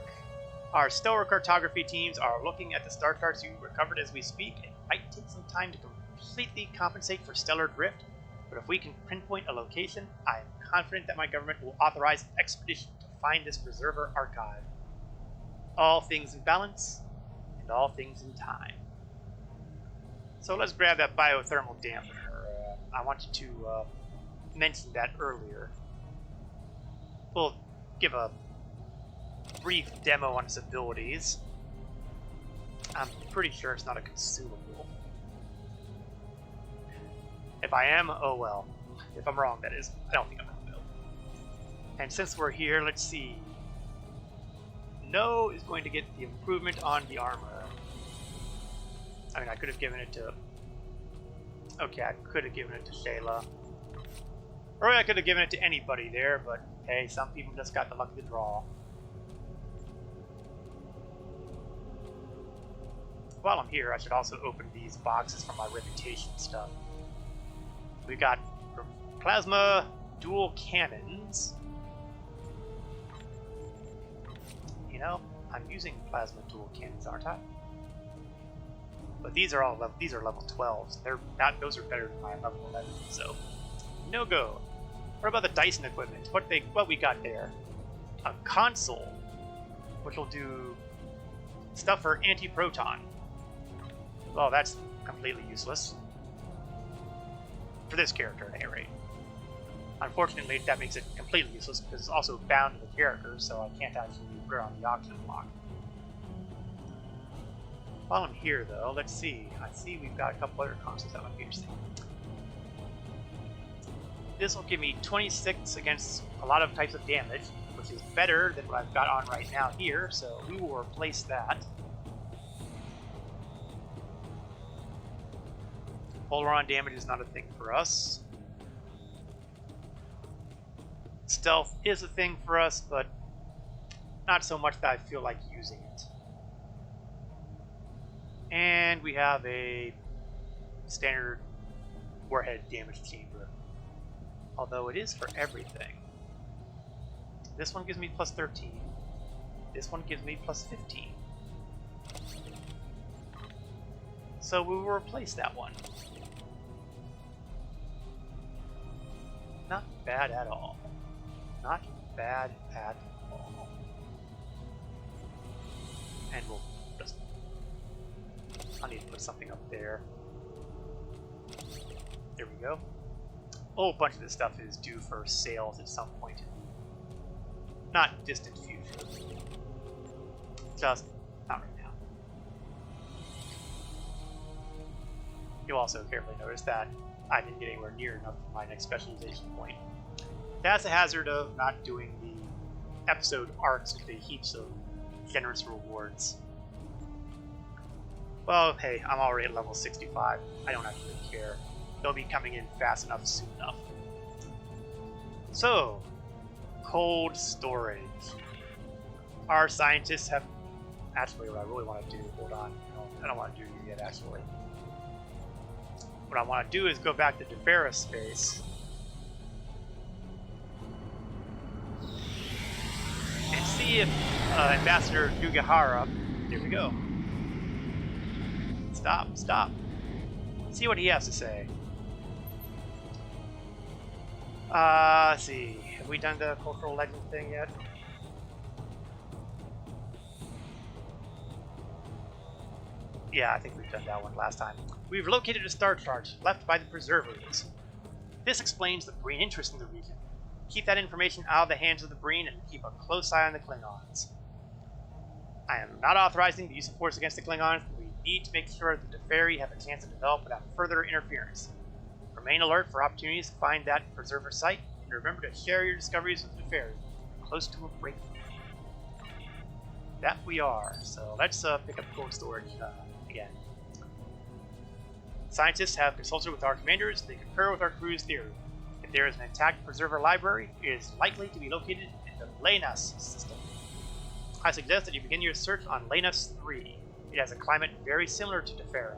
Our stellar cartography teams are looking at the Star Charts you recovered as we speak. It might take some time to completely compensate for stellar drift, but if we can pinpoint a location, I am confident that my government will authorize an expedition to find this Preserver archive. All things in balance, and all things in time. So let's grab that biothermal dampener. I wanted to mention that earlier. We'll give a brief demo on its abilities. I'm pretty sure it's not a consumable. If I am, oh well. If I'm wrong, that is. I don't think I'm wrong though. And since we're here, let's see. No is going to get the improvement on the armor. I mean, I could have given it to... Okay, I could have given it to Shayla. Or I could have given it to anybody there, but hey, some people just got the luck of the draw. While I'm here, I should also open these boxes for my reputation stuff. We got plasma dual cannons. You know, I'm using plasma dual cannons, aren't I? But these are all level. These are level 12s. They're not. Those are better than my level 11. So, no go. What about the Dyson equipment? What we got there? A console, which will do stuff for anti-proton. Well, that's completely useless for this character, at any rate. Unfortunately, that makes it completely useless because it's also bound to the character, so I can't actually put it on the auction block. While I'm here, though, let's see. I see we've got a couple other consoles that might be interesting. This will give me 26 against a lot of types of damage, which is better than what I've got on right now here, so we will replace that. Polaron damage is not a thing for us. Stealth is a thing for us, but not so much that I feel like using it. And we have a standard warhead damage chamber. Although it is for everything. This one gives me plus 13. This one gives me plus 15. So we will replace that one. Not bad at all. Not bad at all. And we'll just... I need to put something up there. There we go. A whole bunch of this stuff is due for sales at some point in the not distant future. Just not right now. You'll also carefully notice that I didn't get anywhere near enough for my next specialization point. That's a hazard of not doing the episode arcs with the heaps of generous rewards. Well, hey, I'm already at level 65. I don't actually care. They'll be coming in fast enough soon enough. So, cold storage. Our scientists have... Actually, what I really want to do... Hold on. No, I don't want to do it yet, actually. What I want to do is go back to Defera space. And see if Ambassador Yugihara... Here we go. Stop. See what he has to say. Let's see. Have we done the cultural legend thing yet? Yeah, I think we've done that one last time. We've located a star chart left by the Preservers. This explains the Breen interest in the region. Keep that information out of the hands of the Breen and keep a close eye on the Klingons. I am not authorizing the use of force against the Klingons, but we need to make sure that the Deferi have a chance to develop without further interference. Remain alert for opportunities to find that Preserver site, and remember to share your discoveries with the Deferi. We're close to a breakthrough. That we are. So let's pick up cold storage again. Scientists have consulted with our commanders. They concur with our crew's theory. If there is an intact Preserver library, it is likely to be located in the Lenas system. I suggest that you begin your search on Lenas 3. It has a climate very similar to Defera.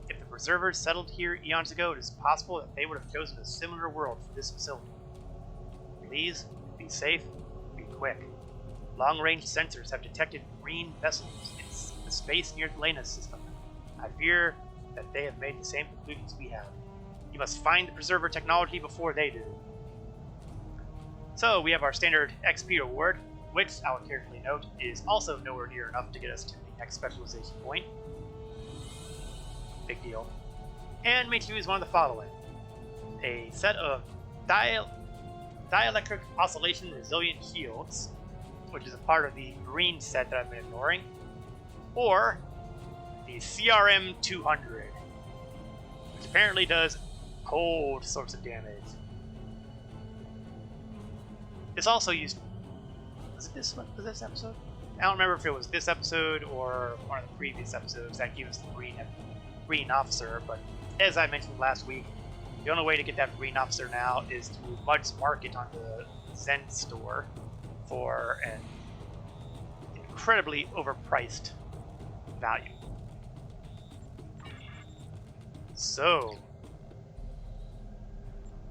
If the Preservers settled here eons ago, it is possible that they would have chosen a similar world for this facility. Please, be safe, be quick. Long-range sensors have detected green vessels in the space near the Lenas system. I fear that they have made the same conclusions we have. You must find the Preserver technology before they do. So, we have our standard XP reward, which, I will carefully note, is also nowhere near enough to get us to the next specialization point. Big deal. And may choose one of the following. A set of dielectric oscillation resilient shields, which is a part of the green set that I've been ignoring, or the CRM 200, which apparently does cold sorts of damage. This also used... Was it this episode? I don't remember if it was this episode or one of the previous episodes that gave us the green officer, but as I mentioned last week, the only way to get that green officer now is to Mud's Market on the Zen store for an incredibly overpriced value. So,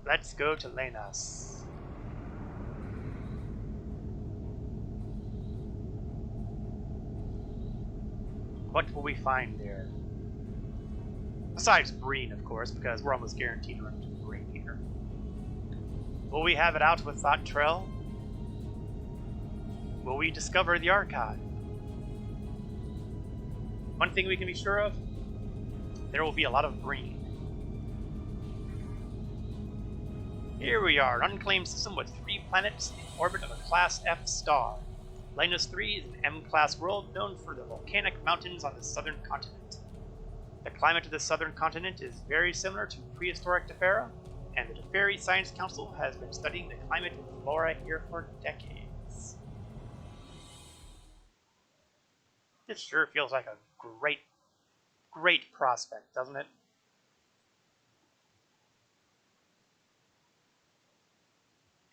let's go to Lenas. What will we find there? Besides Breen, of course, because we're almost guaranteed to run into Breen here. Will we have it out with FotR's? Will we discover the archive? One thing we can be sure of, there will be a lot of Breen. Here we are, an unclaimed system with 3 planets in orbit of a Class F star. Lenas 3 is an M-class world known for the volcanic mountains on the southern continent. The climate of the southern continent is very similar to prehistoric Tefera, and the Teferi Science Council has been studying the climate and flora here for decades. This sure feels like a great prospect, doesn't it?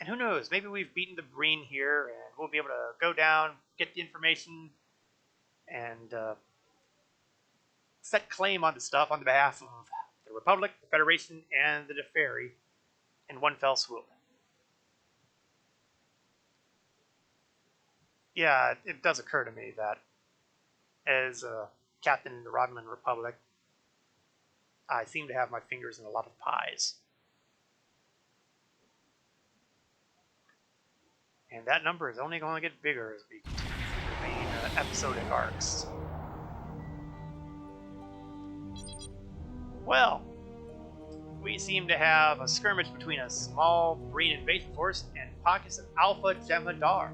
And who knows, maybe we've beaten the Breen here, and we'll be able to go down, get the information, and set claim on the stuff on the behalf of the Republic, the Federation, and the Teferi in one fell swoop. Yeah, it does occur to me that as a captain in the Romulan Republic, I seem to have my fingers in a lot of pies. And that number is only going to get bigger as we continue through the main episodic arcs. Well, we seem to have a skirmish between a small Breen invasion force and pockets of Alpha Jemadar.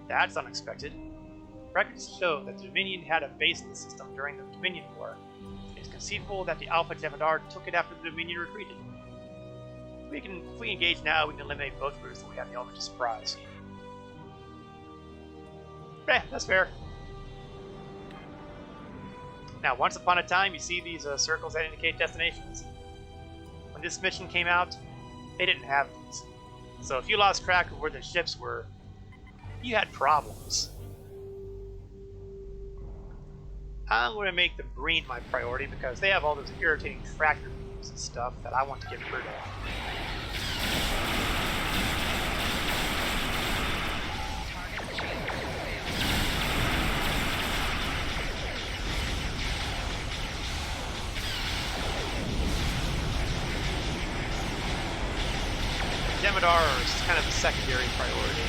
That's unexpected. Records show that the Dominion had a base in the system during the Dominion War. It's conceivable that the Alpha Jemadar took it after the Dominion retreated. If we engage now, we can eliminate both routes, and we have the element of surprise. That's fair. Now, once upon a time, you see these circles that indicate destinations. When this mission came out, they didn't have these. So if you lost track of where the ships were, you had problems. I'm going to make the Breen my priority because they have all those irritating tractor beams and stuff that I want to get rid of. Jemadar is kind of a secondary priority.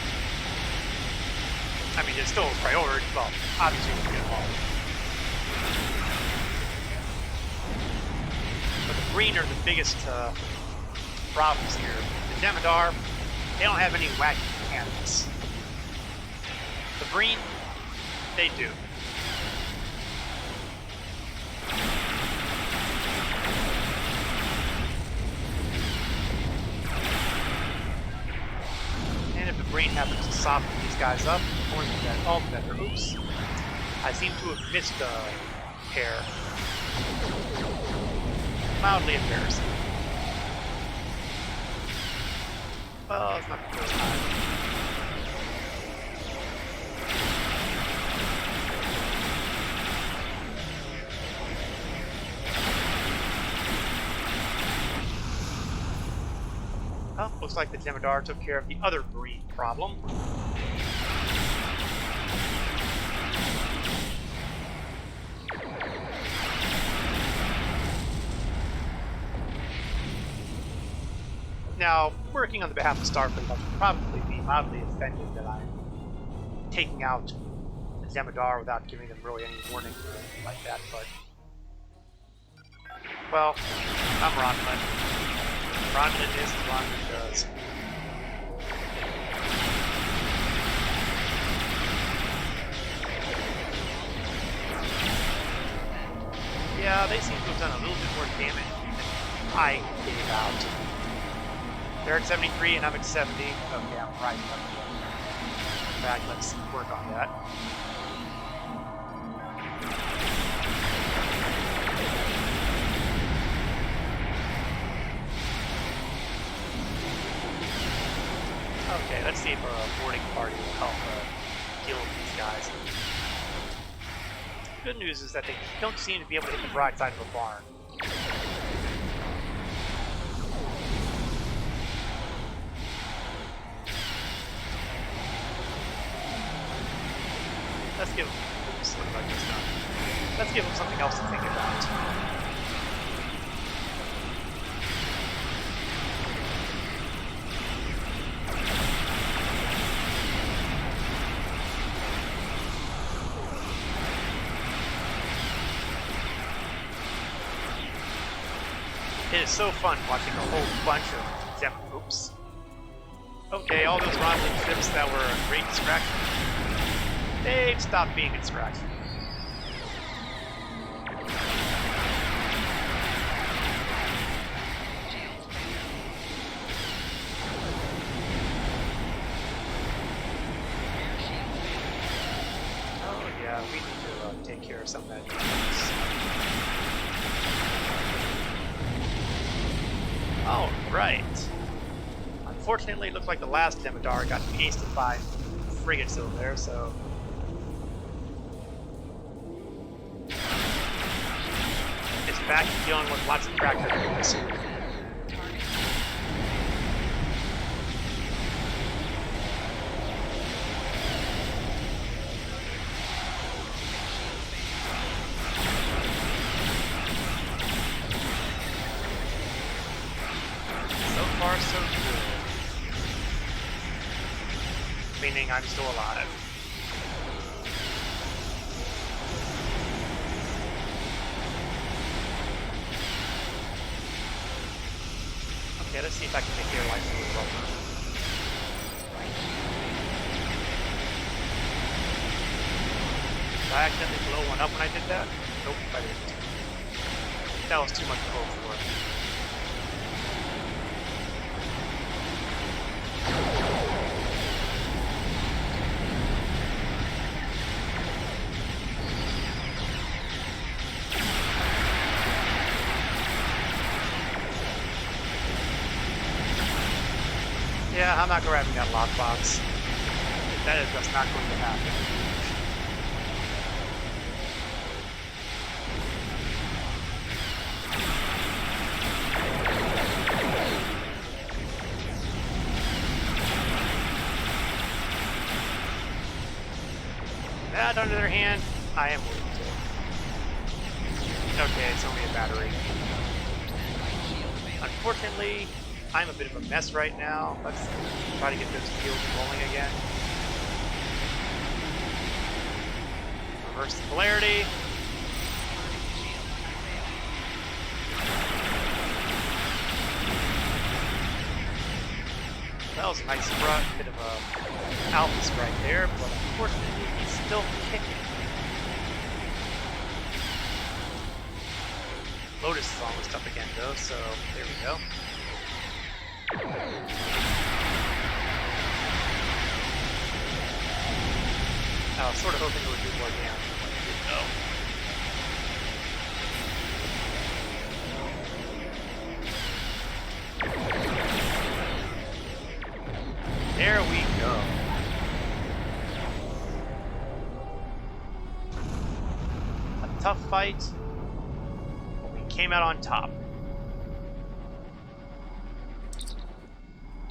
I mean, it's still a priority, well, obviously we can get involved. But the Breen are the biggest problems here. The Jemadar, they don't have any wacky mechanics. The Breen, they do. And if the Breen happens to soften these guys up, according to that altogether, oops, I seem to have missed a pair. Mildly embarrassing. Well, it's not the first time. Well, looks like the Jemadar took care of the other Breen problem. Now, working on the behalf of Starfleet, I should probably be mildly offended that I'm taking out the Jemadar without giving them really any warning or anything like that, but... well, I'm Romulan. Romulan is what Romulan does. Yeah, they seem to have done a little bit more damage than I gave out. They're at 73 and I'm at 70. Okay, I'm right. fact, let's work on that. Okay, let's see if a boarding party will help deal with these guys. The good news is that they don't seem to be able to hit the broadside of a barn. Let's give them, oops, what have I just done? Let's give them something else to think about. It is so fun watching a whole bunch of them. Oops. Okay, all those rivaling ships that were a great distraction, they've stopped being a distraction. Oh yeah, we need to take care of some of that defense. Oh, right. Unfortunately, it looks like the last Demodar got pasted by frigates over there, so... it's back to dealing with lots of tractor units. Far so good. Meaning I'm still alive. Okay, let's see if I can make your life a little rougher. Did I accidentally blow one up when I did that? Nope, I didn't. That was too much to go for. Yeah, I'm not grabbing that lockbox. That is just not going to happen. That, on the other hand, I am willing to. Okay, it's only a battery. Unfortunately, I'm a bit of a mess right now. Let's try to get those fields rolling again. Reverse the polarity. That was a nice bit of a alpha strike there, but unfortunately he's still kicking. Lotus is almost up again though, so there we go. I was sort of hoping it would do more damage than what it did, though. There we go. A tough fight, but we came out on top.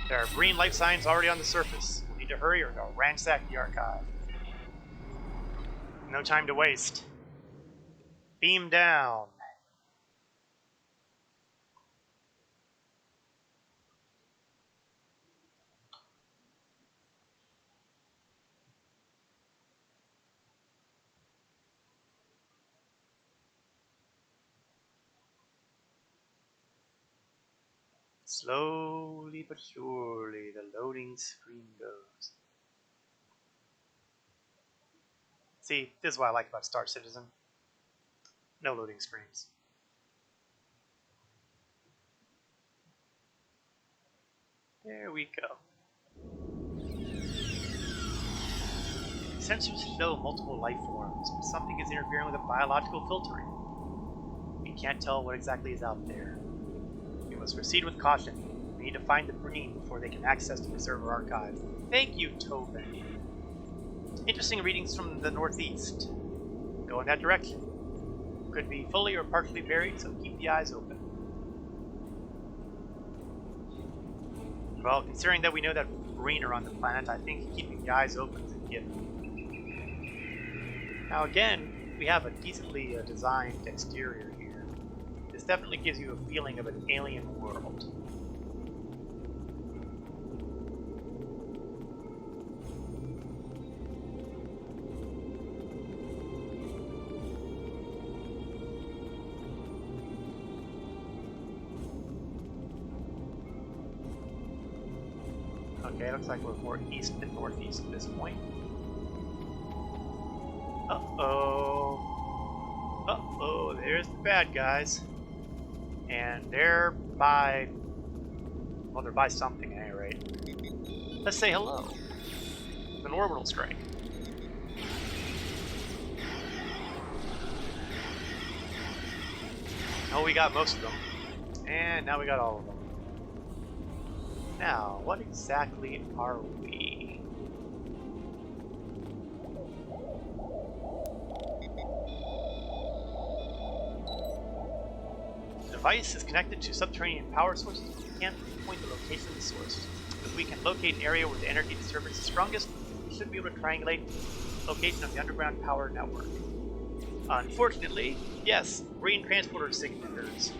There are green life signs already on the surface. We'll need to hurry or they'll ransack the archive. No time to waste. Beam down. Slowly but surely, the loading screen goes. See, this is what I like about Star Citizen. No loading screens. There we go. sensors show multiple life forms, but something is interfering with the biological filtering. We can't tell what exactly is out there. We must proceed with caution. We need to find the Breen before they can access the preserver archive. Thank you, Tobin. Interesting readings from the northeast. Go in that direction. Could be fully or partially buried, so keep the eyes open. Well, considering that we know that Breen are on the planet, I think keeping the eyes open is a given. Now again, we have a decently designed exterior here. This definitely gives you a feeling of an alien world. Okay, looks like we're more east than northeast at this point. Uh-oh. Uh-oh, there's the bad guys. And they're by... well, they're by something at any rate. Let's say hello. An orbital strike. Oh, we got most of them. And now we got all of them. Now, what exactly are we? The device is connected to subterranean power sources, but we can't pinpoint the location of the source. If we can locate an area where the energy disturbance is strongest, we should be able to triangulate the location of the underground power network. Unfortunately, yes, Breen transporter signatures,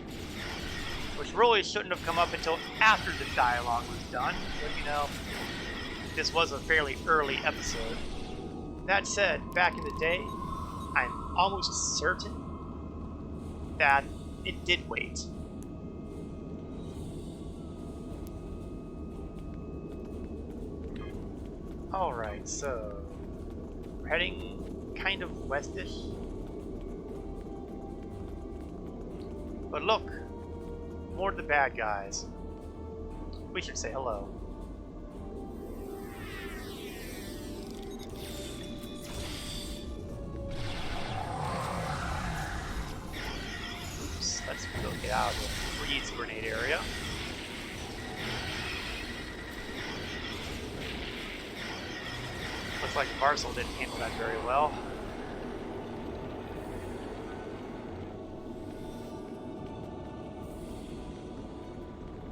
which really shouldn't have come up until after the dialogue was done, but you know, this was a fairly early episode. That said, back in the day, I'm almost certain that it did wait. Alright, so we're heading kind of westish. But look, more of the bad guys. We should say hello. Oops, let's go get out of the freeze grenade area. Looks like Parcel didn't handle that very well.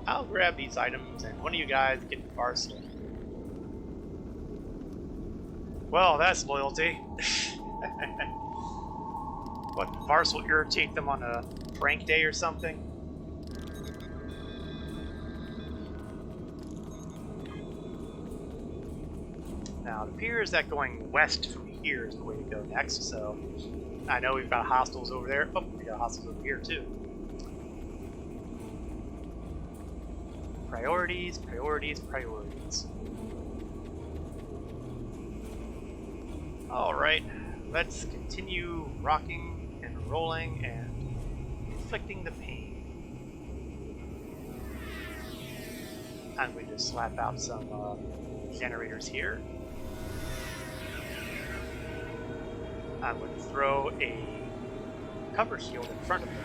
I'll grab these items and one of you guys get the parcel. Well, that's loyalty. What, the parcel irritate them on a prank day or something? Now, it appears that going west from here is the way to go next, so I know we've got hostiles over there. Oh, we got hostiles over here too. Priorities, priorities, priorities. Alright, let's continue rocking and rolling and inflicting the pain. I'm going to slap out some generators here. I'm going to throw a cover shield in front of them.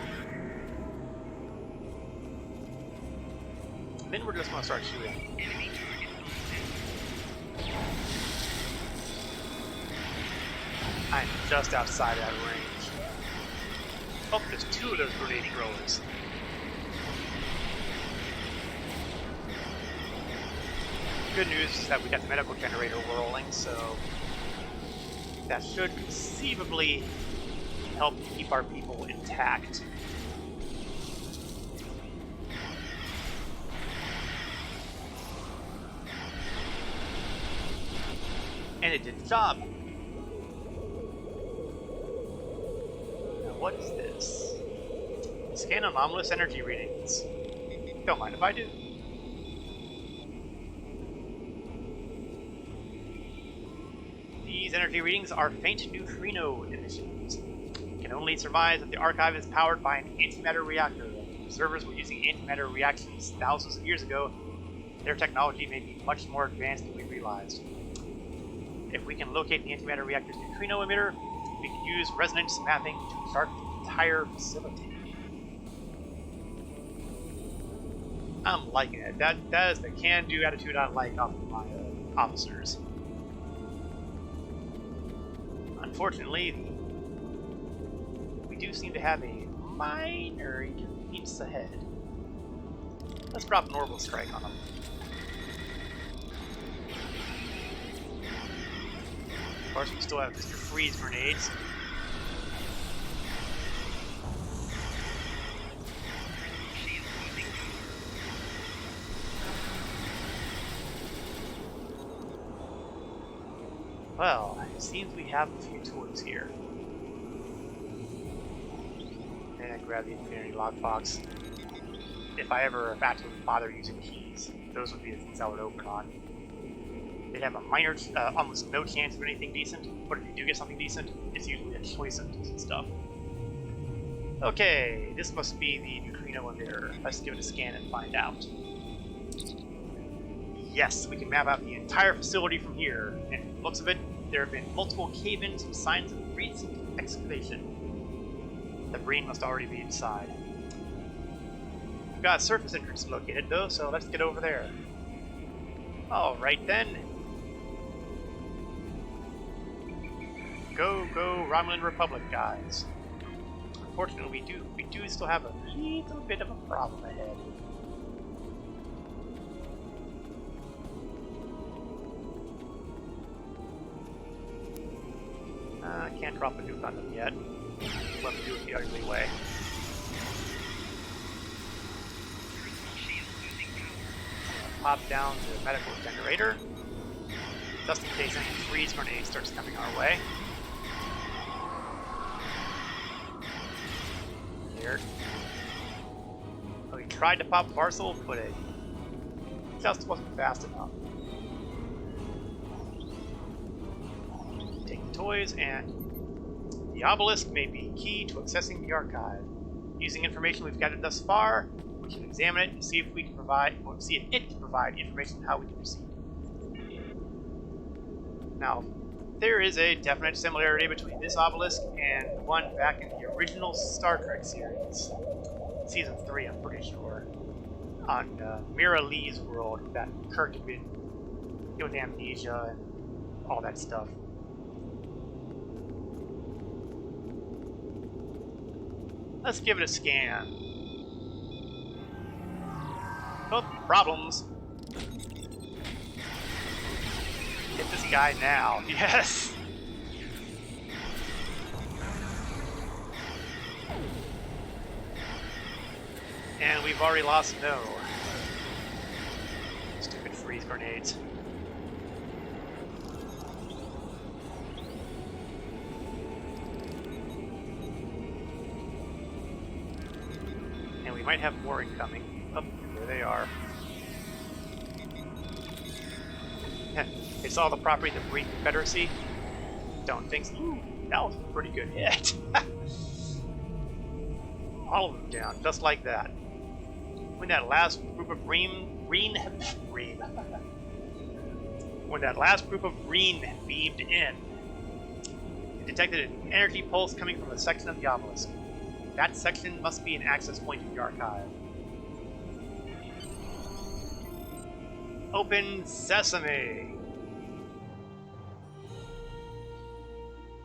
Then we're just going to start shooting. I'm just outside that range. Oh, there's two of those grenade throwers. Good news is that we got the medical generator whirling, so that should conceivably help keep our people intact. And it did the job. Now what is this? Scan anomalous energy readings. Don't mind if I do. These energy readings are faint neutrino emissions. We can only surmise that the archive is powered by an antimatter reactor. Observers were using antimatter reactions thousands of years ago. Their technology may be much more advanced than we realized. If we can locate the antimatter reactor's neutrino emitter, we can use resonance mapping to chart the entire facility. I'm liking it. That is the can-do attitude I like off of my officers. Unfortunately, we do seem to have a minor inconvenience ahead. Let's drop an orbital strike on them. Of course, we still have Mr. Freeze grenades. Well, it seems we have a few toys here. And grab the Infinity Lockbox. If I ever have to bother using keys, those would be the things I would open on. They have a minor, almost no chance of anything decent, but if you do get something decent, it's usually a choice of decent stuff. Okay, this must be the neutrino emitter. Let's give it a scan and find out. Yes, we can map out the entire facility from here, and from the looks of it, there have been multiple cave-ins and signs of recent excavation. The brain must already be inside. We've got a surface entrance located, though, so let's get over there. Alright then. Go, go, Romulan Republic, guys. Unfortunately, we do still have a little bit of a problem ahead. Can't drop a nuke on them yet. Let me do it the ugly way. Pop down the medical generator, just in case any freeze grenade starts coming our way. Here. We tried to pop parcel, but it just wasn't fast enough. Take the toys, and the obelisk may be key to accessing the archive. Using information we've gathered thus far, we can examine it and see if we can provide, or see if it can provide information on how we can proceed. Now, there is a definite similarity between this obelisk and one back in the original Star Trek series, season 3, I'm pretty sure, on Mira Lee's world, that Kirk had been with amnesia and all that stuff. Let's give it a scan. Oh, problems. Hit this guy now. Yes! And we've already lost no. Stupid freeze grenades. And we might have more incoming. Oh, there they are. They saw the property of the Marine Confederacy. Don't think so. Ooh, that was a pretty good hit. All of them down, just like that. When that last group of when that last group of green beamed in, it detected an energy pulse coming from a section of the obelisk. That section must be an access point to the archive. Open sesame!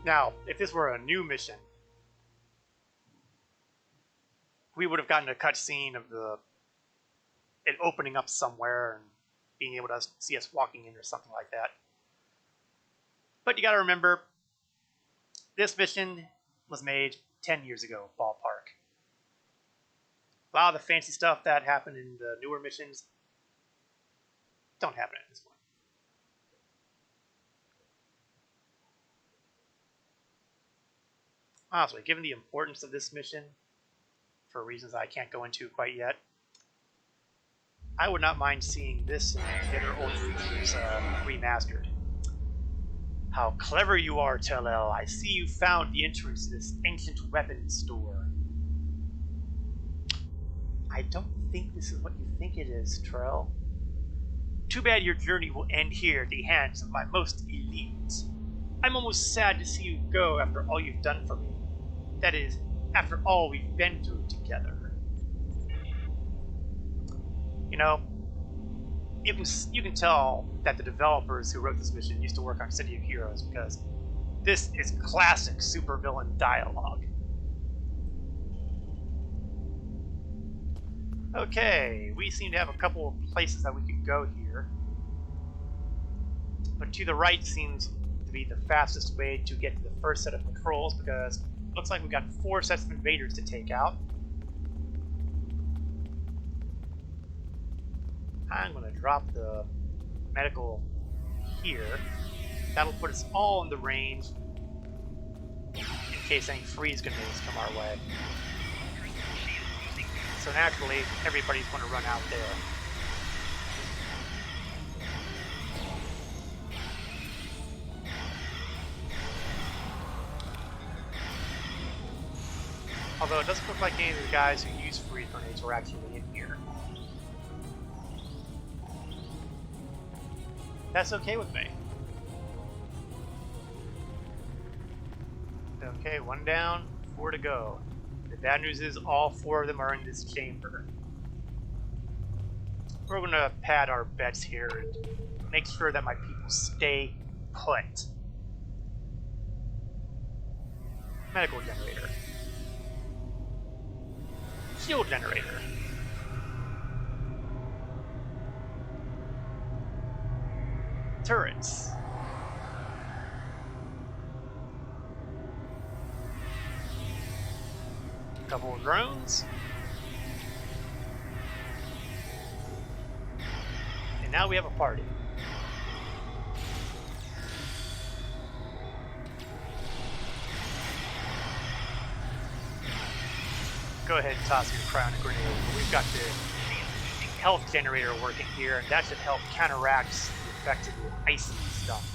Now, if this were a new mission, we would have gotten a cutscene of it opening up somewhere and being able to see us walking in or something like that. But you gotta remember, this mission was made 10 years ago, ballpark. A lot of the fancy stuff that happened in the newer missions don't happen at this point. Honestly, given the importance of this mission, for reasons I can't go into quite yet, I would not mind seeing this and the other old features remastered. How clever you are, Tellel. I see you found the entrance to this ancient weapons store. I don't think this is what you think it is, Trell. Too bad your journey will end here at the hands of my most elite. I'm almost sad to see you go after all you've done for me. That is, after all we've been through together. You know, you can tell that the developers who wrote this mission used to work on City of Heroes, because this is classic supervillain dialogue. Okay, we seem to have a couple of places that we can go here. But to the right seems to be the fastest way to get to the first set of patrols, because it looks like we've got 4 sets of invaders to take out. I'm going to drop the medical here. That'll put us all in the range in case any freeze grenades come our way. So naturally, everybody's going to run out there. Although it doesn't look like any of the guys who use freeze grenades were actually in here. That's okay with me. Okay, 1 down, 4 to go. The bad news is all 4 of them are in this chamber. We're going to pad our bets here and make sure that my people stay put. Medical generator. Shield generator. Turrets. Couple of drones. And now we have a party. Go ahead and toss your cryonic grenade. We've got the health generator working here, and that should help counteract the effects of the icy stuff.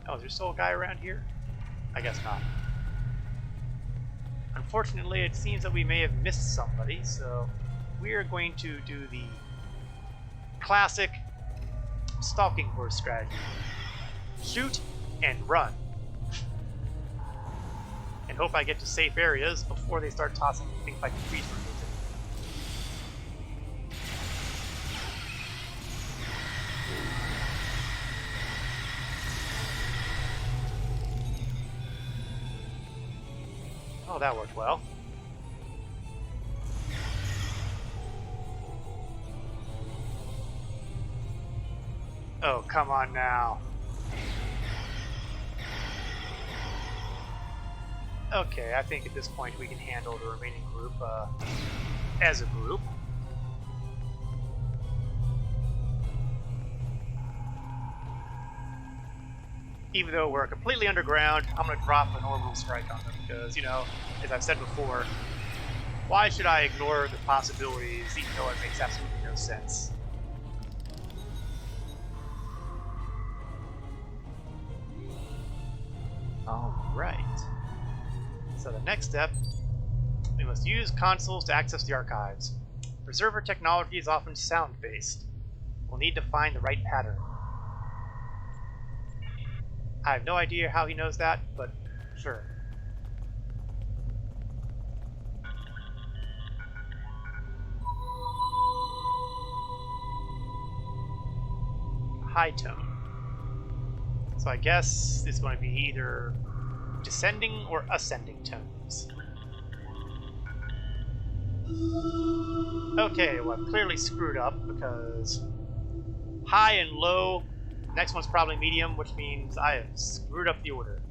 Oh, is there still a guy around here? I guess not. Unfortunately, it seems that we may have missed somebody, so we are going to do the classic stalking horse strategy. Shoot and run. And hope I get to safe areas before they start tossing things like freeze grenades at me. Oh, that worked well. Oh, come on now. Okay, I think at this point we can handle the remaining group as a group. Even though we're completely underground, I'm going to drop an orbital strike on them because, you know, as I've said before, why should I ignore the possibilities even though it makes absolutely no sense? Alright. So the next step, we must use consoles to access the archives. Preserver technology is often sound-based. We'll need to find the right pattern. I have no idea how he knows that, but sure. High tone. So I guess it's going to be either descending or ascending tones. Okay, well I've clearly screwed up because high and low, next one's probably medium, which means I have screwed up the order.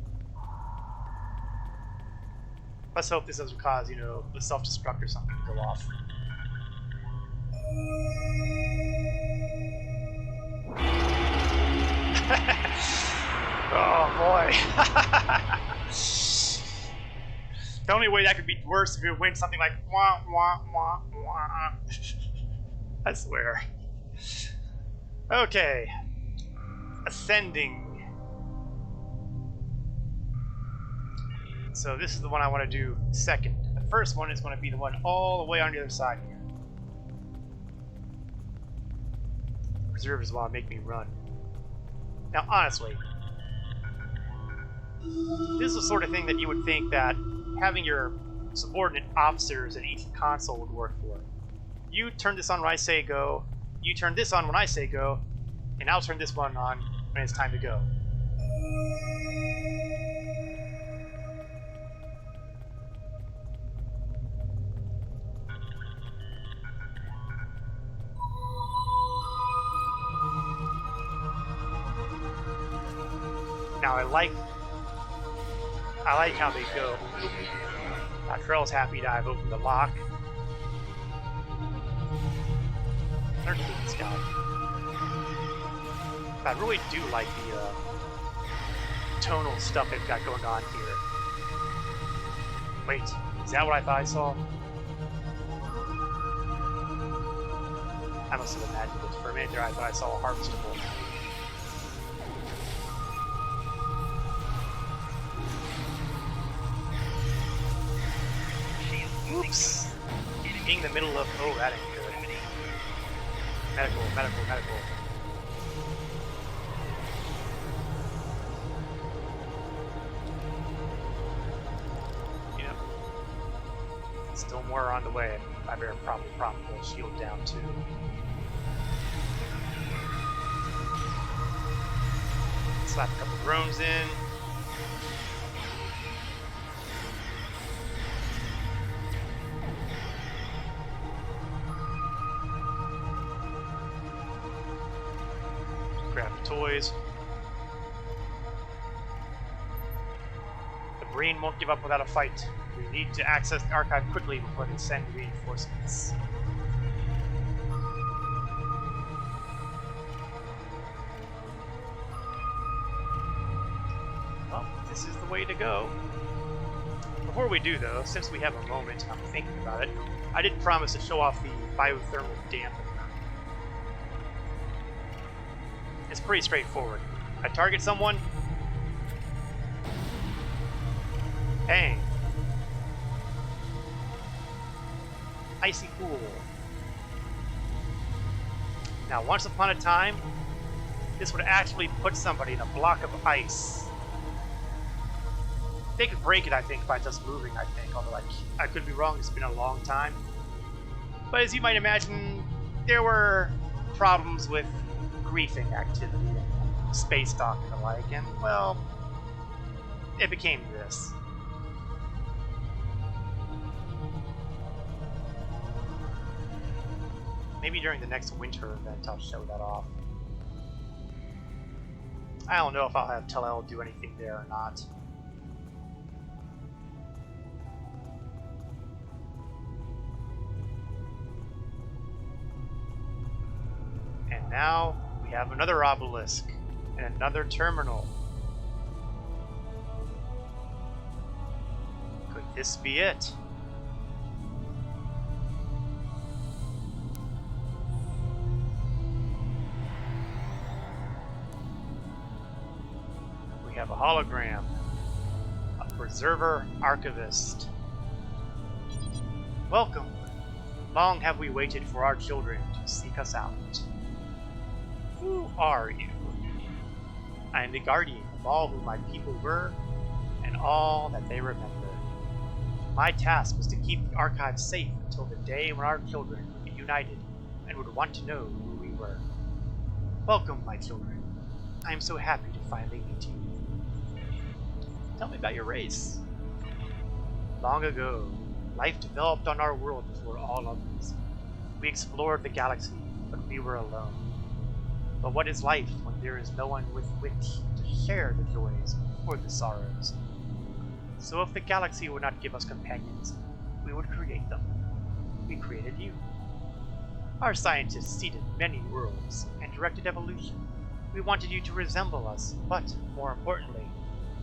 Let's hope this doesn't cause, you know, the self-destruct or something to go off. Oh boy. The only way that could be worse if it went something like wah wah wah wah. I swear. Okay. Ascending. So this is the one I want to do second. The first one is going to be the one all the way on the other side here. Preservers want to make me run. Now, honestly, this is the sort of thing that you would think that having your subordinate officers in each console would work for. You turn this on when I say go, you turn this on when I say go, and I'll turn this one on when it's time to go. Now I like how they go. Trell's happy that I've opened the lock. They're cool, this guy. I really do like the tonal stuff they've got going on here. Wait, is that what I thought I saw? I must have imagined it. For a minute there I thought I saw a harvestable. Oops! Being in the middle of... Oh, that ain't good. Medical. You know, still more on the way. I better probably prop the shield down too. Slap a couple drones in. Grab the toys. The brain won't give up without a fight. We need to access the archive quickly before they send reinforcements. Well, this is the way to go. Before we do, though, since we have a moment, I'm thinking about it, I did promise to show off the biothermal dampener. It's pretty straightforward. I target someone. Bang. Icy pool. Now, once upon a time, this would actually put somebody in a block of ice. They could break it, I think, by just moving, I think. Although I could be wrong, it's been a long time. But as you might imagine, there were problems with griefing activity and space dock and the like, and, well, it became this. Maybe during the next winter event I'll show that off. I don't know if I'll have Tellel do anything there or not. And now we have another obelisk and another terminal. Could this be it? We have a hologram, a preserver archivist. Welcome. Long have we waited for our children to seek us out. Who are you? I am the guardian of all who my people were, and all that they remember. My task was to keep the archive safe until the day when our children would be united and would want to know who we were. Welcome, my children. I am so happy to finally meet you. Tell me about your race. Long ago, life developed on our world before all others. We explored the galaxy, but we were alone. But what is life when there is no one with which to share the joys or the sorrows? So if the galaxy would not give us companions, we would create them. We created you. Our scientists seeded many worlds and directed evolution. We wanted you to resemble us, but more importantly,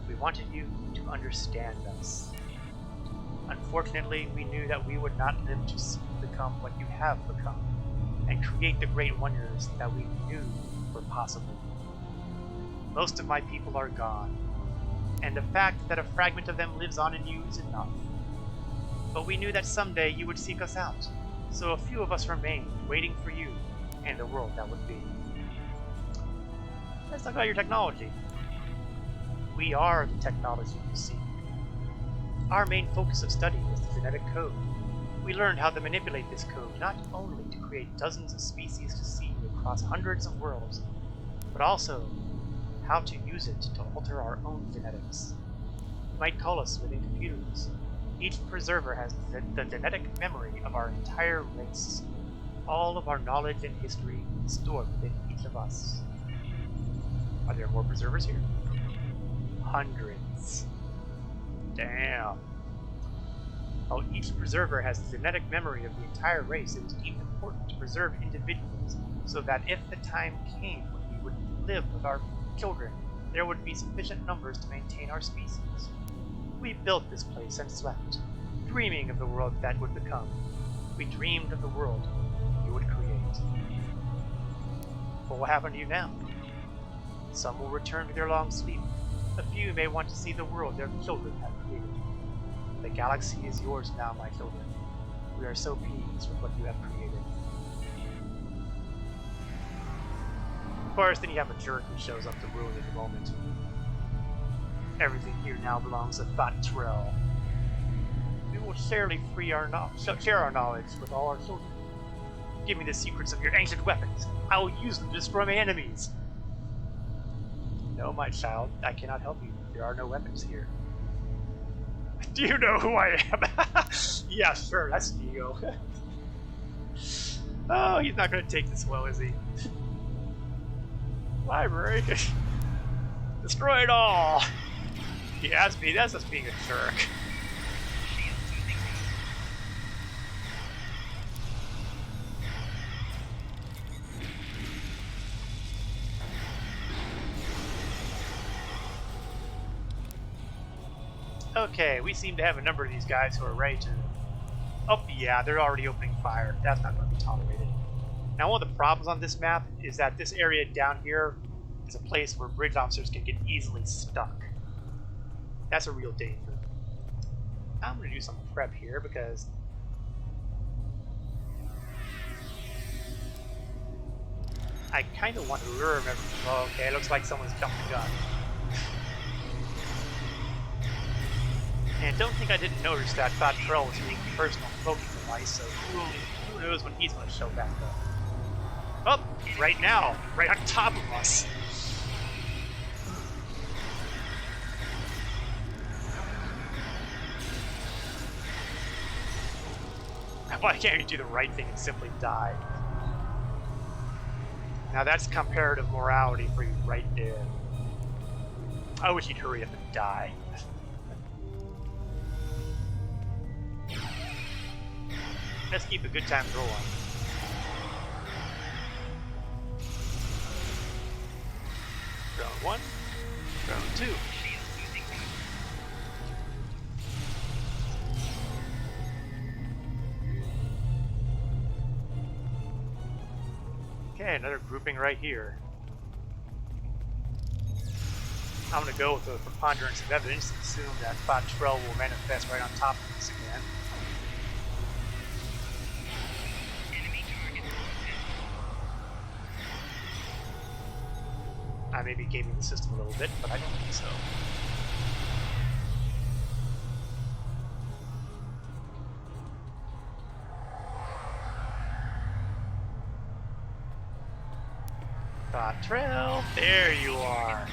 we wanted you to understand us. Unfortunately, we knew that we would not live to see you become what you have become, and create the great wonders that we knew were possible. Most of my people are gone. and the fact that a fragment of them lives on in you is enough. But we knew that someday you would seek us out, so a few of us remained, waiting for you and the world that would be. Let's talk about your technology. We are the technology you see. Our main focus of study was the genetic code. We learned how to manipulate this code not only to create dozens of species to see across hundreds of worlds, but also how to use it to alter our own genetics. You might call us living computers. Each preserver has the genetic memory of our entire race. All of our knowledge and history is stored within each of us. Are there more preservers here? Hundreds. Damn. While each preserver has the genetic memory of the entire race, it was deemed important to preserve individuals so that if the time came when we would live with our children, there would be sufficient numbers to maintain our species. We built this place and slept, dreaming of the world that would become. We dreamed of the world you would create. But what happened to you now? Some will return to their long sleep. A few may want to see the world their children have created. The galaxy is yours now, my children. We are so pleased with what you have created. Of course, then you have a jerk who shows up to ruin it in a moment. Everything here now belongs to FotR's. We will share our knowledge with all our children. Give me the secrets of your ancient weapons. I will use them to destroy my enemies. No, my child, I cannot help you. There are no weapons here. Do you know who I am? Yeah, sure, that's Neo. Oh, he's not going to take this well, is he? Library. Destroy it all. He asked me, that's just being a jerk. Okay, we seem to have a number of these guys who are ready to... Oh, yeah, they're already opening fire. That's not going to be tolerated. Now, one of the problems on this map is that this area down here is a place where bridge officers can get easily stuck. That's a real danger. I'm going to do some prep here because... I kind of want to lure them. Oh, okay, it looks like someone's jumped the gun. And don't think I didn't notice that FotR's was using a personal cloaking device, so who knows when he's going to show back up. Oh, right now, right on top of us. Why can't you do the right thing and simply die? Now that's comparative morality for you right there. I wish you'd hurry up and die. Let's keep a good time rolling. Round 1, round 2. Okay, another grouping right here. I'm going to go with the preponderance of evidence and assume that FotR's will manifest right on top of this again. I may be gaming the system a little bit, but I don't think so. FotR's, there you are.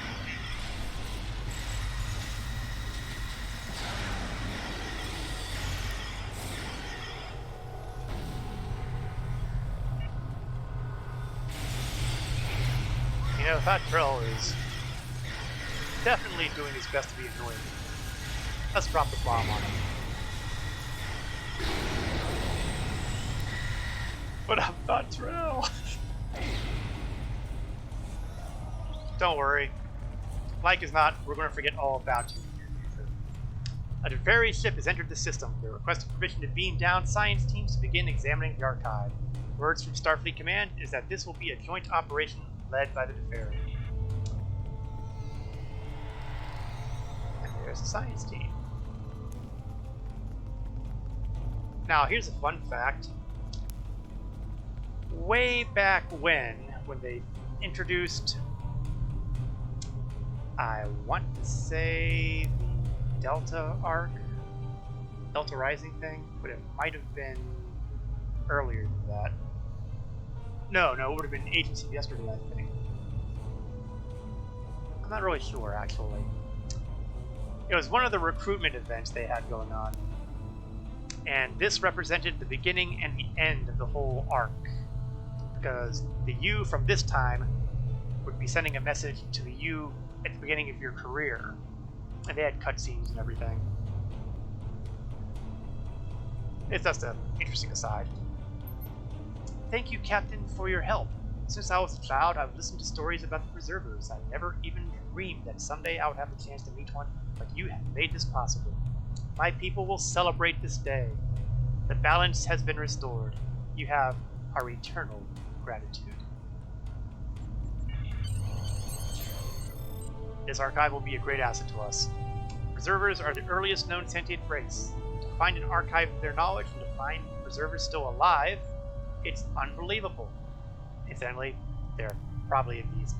You know, FotR's is definitely doing his best to be annoying. Let's drop the bomb on him. But I'm FotR's. Don't worry. Like as not, we're going to forget all about you. A Deferi ship has entered the system. They requested permission to beam down science teams to begin examining the archive. Words from Starfleet Command is that this will be a joint operation led by the Deferi. there's a science team. Now, here's a fun fact. Way back when they introduced, I want to say, the Delta arc, Delta Rising thing, but it might have been earlier than that. No, it would have been Agency Yesterday, I think. I'm not really sure, actually. It was one of the recruitment events they had going on. And this represented the beginning and the end of the whole arc. Because the you from this time would be sending a message to the you at the beginning of your career. And they had cutscenes and everything. It's just an interesting aside. Thank you, Captain, for your help. Since I was a child, I've listened to stories about the Preservers. I never even dreamed that someday I would have the chance to meet one, but you have made this possible. My people will celebrate this day. The balance has been restored. You have our eternal gratitude. This archive will be a great asset to us. Preservers are the earliest known sentient race. To find an archive of their knowledge and to find preservers still alive, it's unbelievable. Incidentally, they're probably in these,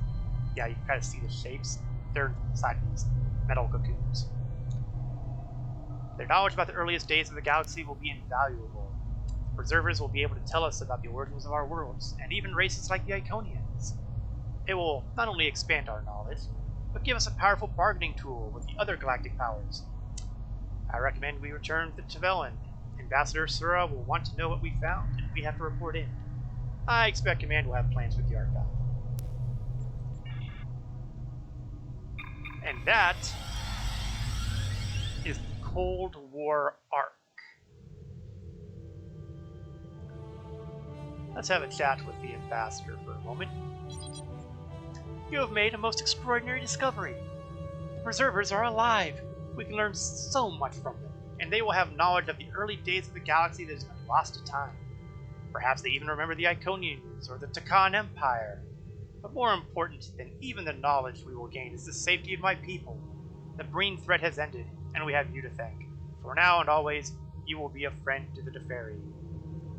yeah, you can kind of see the shapes. They're inside these metal cocoons. Their knowledge about the earliest days of the galaxy will be invaluable. Preservers will be able to tell us about the origins of our worlds, and even races like the Iconians. It will not only expand our knowledge, but give us a powerful bargaining tool with the other galactic powers. I recommend we return to Tavellan. Ambassador Sura will want to know what we found, and we have to report in. I expect Command will have plans with the archive. And that is the Cold War arc. Let's have a chat with the Ambassador for a moment. You have made a most extraordinary discovery. The Preservers are alive. We can learn so much from them, and they will have knowledge of the early days of the galaxy that has been lost to time. Perhaps they even remember the Iconians or the Takan Empire. But more important than even the knowledge we will gain is the safety of my people. The Breen threat has ended, and we have you to thank. For now and always, you will be a friend to the Teferi.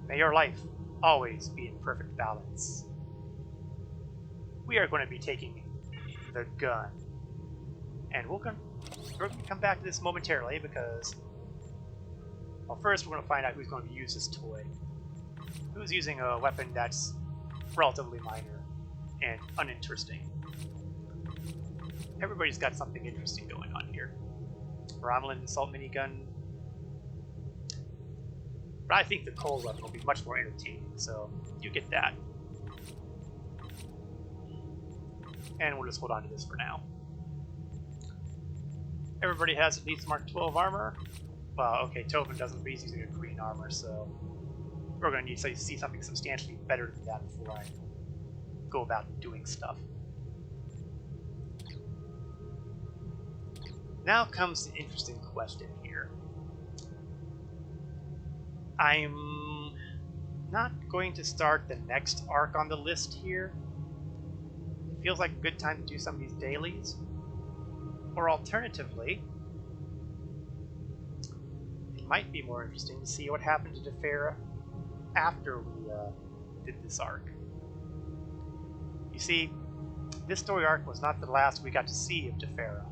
May your life always be in perfect balance. We are going to be taking the gun. And we're going to come back to this momentarily because, well, first we're going to find out who's going to use this toy. Who's using a weapon that's relatively minor and uninteresting. Everybody's got something interesting going on here. Romulan assault minigun. But I think the cold weapon will be much more entertaining, so you get that. And we'll just hold on to this for now. Everybody has at least Mark 12 armor. Well, okay, Tobin doesn't, but he's using a green armor, so we're going to need to see something substantially better than that before I go about doing stuff. Now comes the interesting question here. I'm not going to start the next arc on the list here. It feels like a good time to do some of these dailies. Or alternatively, it might be more interesting to see what happened to Tefera after we did this arc. You see, this story arc was not the last we got to see of Tefera.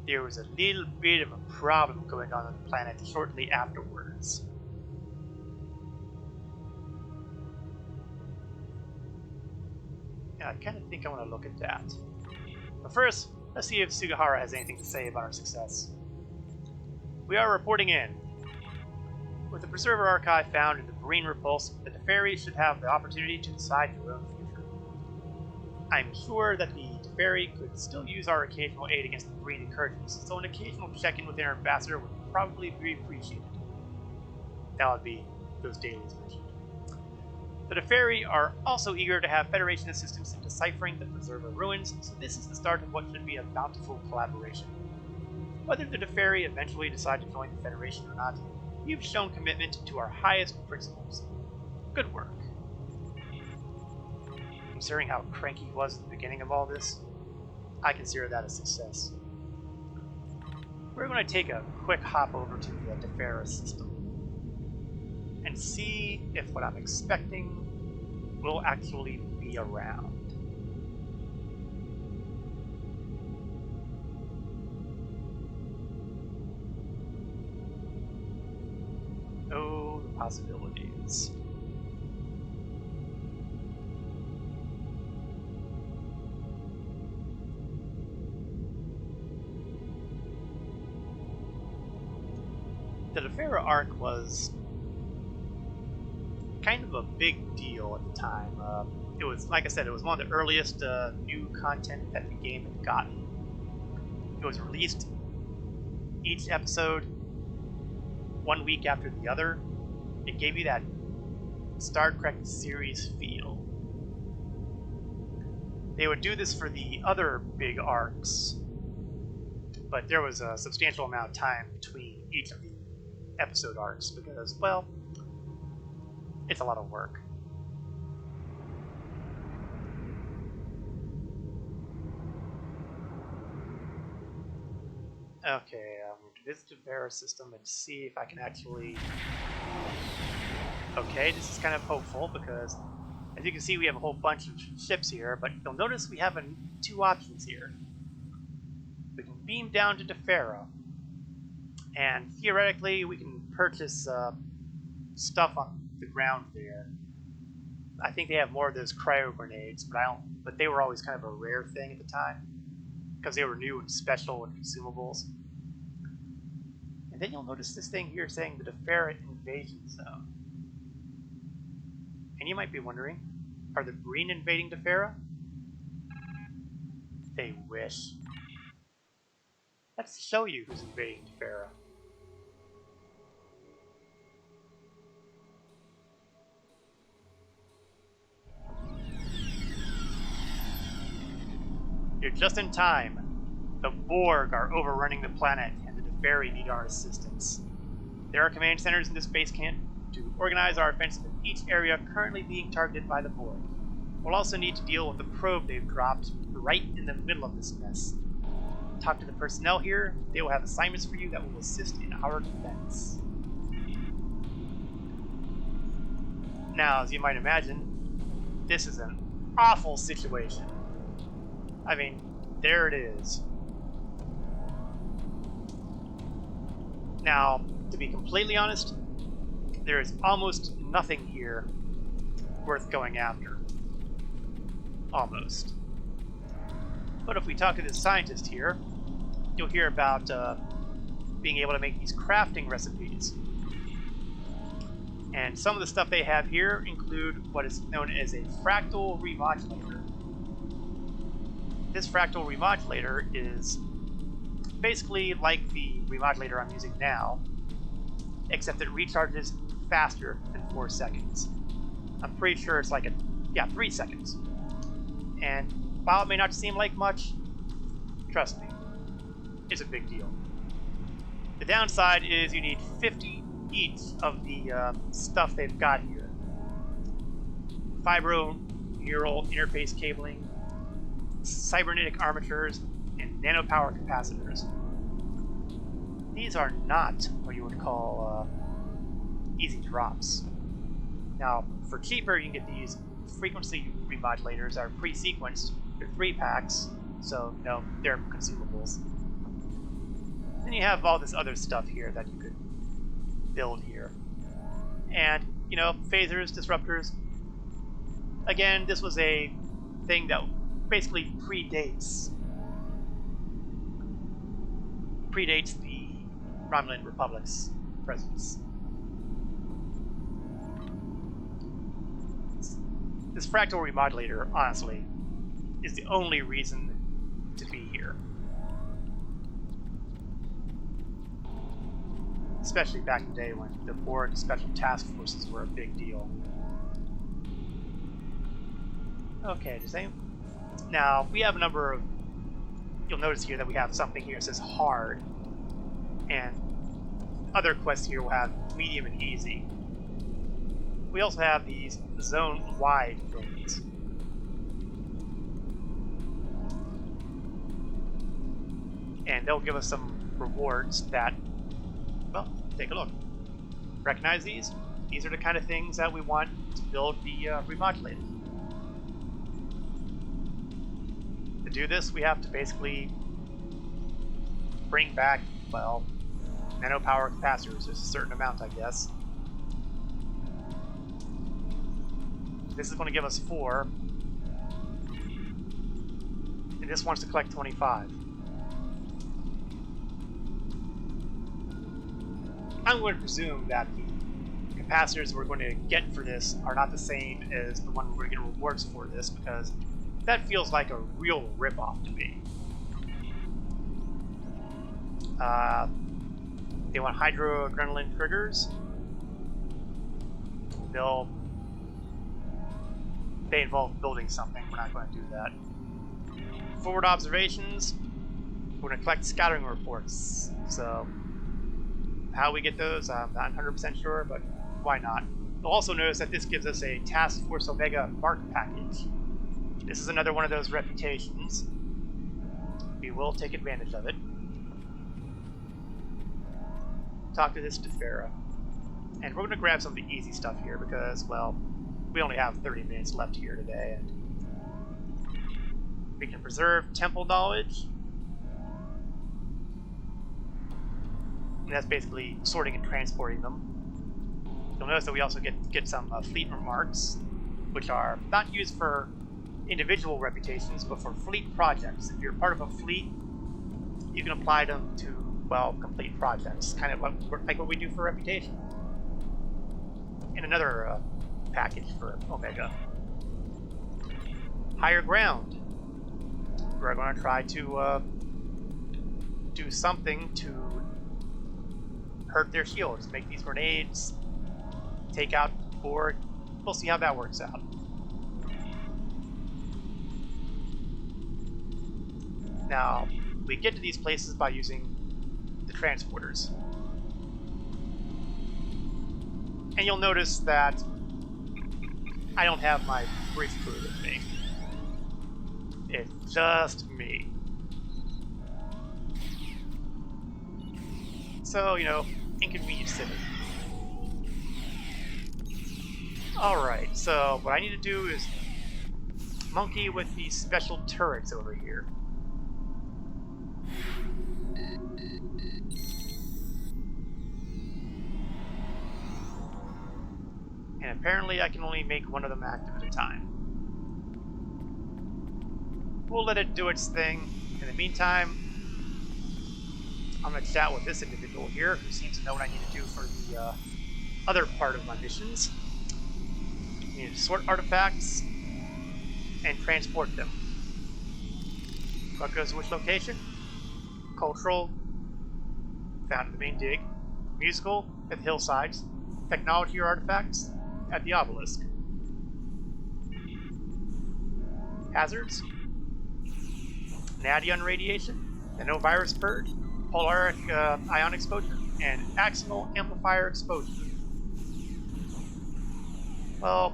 There was a little bit of a problem going on the planet shortly afterwards. Yeah, I kind of think I want to look at that. But first, let's see if Sugihara has anything to say about our success. We are reporting in. With the Preserver Archive found in the Breen Repulse, the Teferi should have the opportunity to decide their own future. I'm sure that the Teferi could still use our occasional aid against the Breen incursions, so an occasional check-in with their ambassador would probably be appreciated. That would be those dailies mentioned. The Teferi are also eager to have Federation assistance in deciphering the Preserver ruins, so this is the start of what should be a bountiful collaboration. Whether the Teferi eventually decide to join the Federation or not, you've shown commitment to our highest principles. Good work. Considering how cranky he was at the beginning of all this, I consider that a success. we're going to take a quick hop over to the Defera system and see if what I'm expecting will actually be around. Oh, the possibilities. The Defera arc was kind of a big deal at the time. It was, like I said, it was one of the earliest new content that the game had gotten. It was released each episode 1 week after the other. It gave you that Star Trek series feel. They would do this for the other big arcs, but there was a substantial amount of time between each of the episode arcs because, well, it's a lot of work. Okay, I'm going to visit the Vera system and see if I can actually... Okay, this is kind of hopeful because, as you can see, we have a whole bunch of ships here, but you'll notice we have two options here. We can beam down to Defera, and theoretically we can purchase stuff on the ground there. I think they have more of those cryo grenades, but they were always kind of a rare thing at the time because they were new and special and consumables. And then you'll notice this thing here saying the Defera invasion zone. And you might be wondering, are the Green invading Defera? They wish. Let's show you who's invading Defera. You're just in time. The Borg are overrunning the planet, and the Deferi need our assistance. There are command centers in this base camp to organize our offensive in each area currently being targeted by the Borg. We'll also need to deal with the probe they've dropped right in the middle of this mess. Talk to the personnel here. They will have assignments for you that will assist in our defense. Now, as you might imagine, this is an awful situation. I mean, there it is. Now, to be completely honest, there is almost nothing here worth going after. Almost. But if we talk to this scientist here, you'll hear about being able to make these crafting recipes. And some of the stuff they have here include what is known as a fractal remodulator. This fractal remodulator is basically like the remodulator I'm using now, except it recharges faster than 4 seconds. I'm pretty sure it's like 3 seconds. And while it may not seem like much, trust me, it's a big deal. The downside is you need 50 each of the stuff they've got here. Fibro-neural interface cabling, cybernetic armatures, and nanopower capacitors. These are not what you would call easy drops. Now, for cheaper, you can get these frequency remodulators that are pre-sequenced. They're 3 packs, so no, they're consumables. Then you have all this other stuff here that you could build here. And, you know, phasers, disruptors. Again, this was a thing that basically predates the Romulan Republic's presence. This fractal remodulator, honestly, is the only reason to be here. Especially back in the day when the Borg special task forces were a big deal. Okay, the same. Now, we have a number of... You'll notice here that we have something here that says hard. And other quests here will have medium and easy. We also have these zone-wide things. And they'll give us some rewards that, well, take a look. Recognize these? These are the kind of things that we want to build the remodulator. To do this, we have to basically bring back, well, nanopower capacitors. There's a certain amount, I guess. This is going to give us 4. And this wants to collect 25. I'm going to presume that the capacitors we're going to get for this are not the same as the one we're going to get rewards for this, because that feels like a real ripoff to me. They want hydroadrenaline triggers. They involve building something. We're not going to do that. Forward observations. We're going to collect scattering reports. So how we get those, I'm not 100% sure, but why not? You'll also notice that this gives us a Task Force Omega mark package. This is another one of those reputations. We will take advantage of it. Talk to this Defera. And we're going to grab some of the easy stuff here because, well, we only have 30 minutes left here today. And we can preserve temple knowledge. And that's basically sorting and transporting them. You'll notice that we also get some fleet remarks, which are not used for individual reputations, but for fleet projects. If you're part of a fleet, you can apply them to, well, complete projects, kind of like what we do for reputation. And another package for Omega. Higher ground. We're going to try to do something to hurt their shields, make these grenades, take out the board. We'll see how that works out. Now, we get to these places by using the transporters. And you'll notice that I don't have my brief crew with me. It's just me. So, you know, inconvenient city. Alright, so what I need to do is monkey with these special turrets over here. And apparently I can only make one of them active at a time. We'll let it do its thing. In the meantime, I'm going to chat with this individual here who seems to know what I need to do for the other part of my missions. I need to sort artifacts and transport them. What goes to which location? Cultural, found at the main dig. Musical, at the hillsides. Technology or artifacts, at the obelisk. Hazards, Nadion radiation, nanovirus purge, polaric ion exposure, and axial amplifier exposure. Well,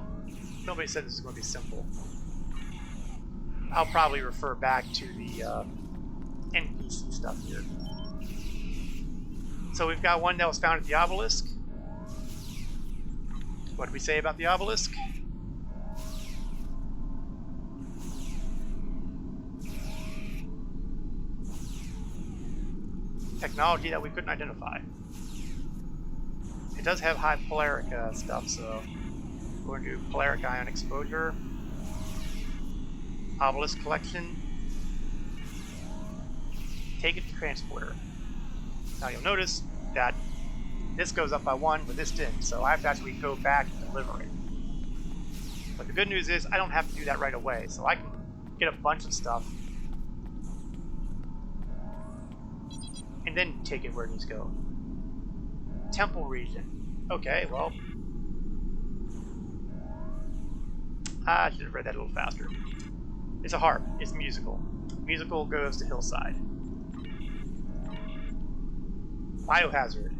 nobody said this is going to be simple. I'll probably refer back to the NPC stuff here. So we've got one that was found at the obelisk. What did we say about the obelisk? Technology that we couldn't identify. It does have high polaric stuff, so we're going to do polaric ion exposure, obelisk collection, take it to transporter. Now you'll notice that this goes up by 1, but this didn't, so I have to actually go back and deliver it. But the good news is I don't have to do that right away, so I can get a bunch of stuff and then take it where it needs to go. Temple region. Okay, well, I should have read that a little faster. It's a harp. It's musical. Musical goes to hillside. Biohazard.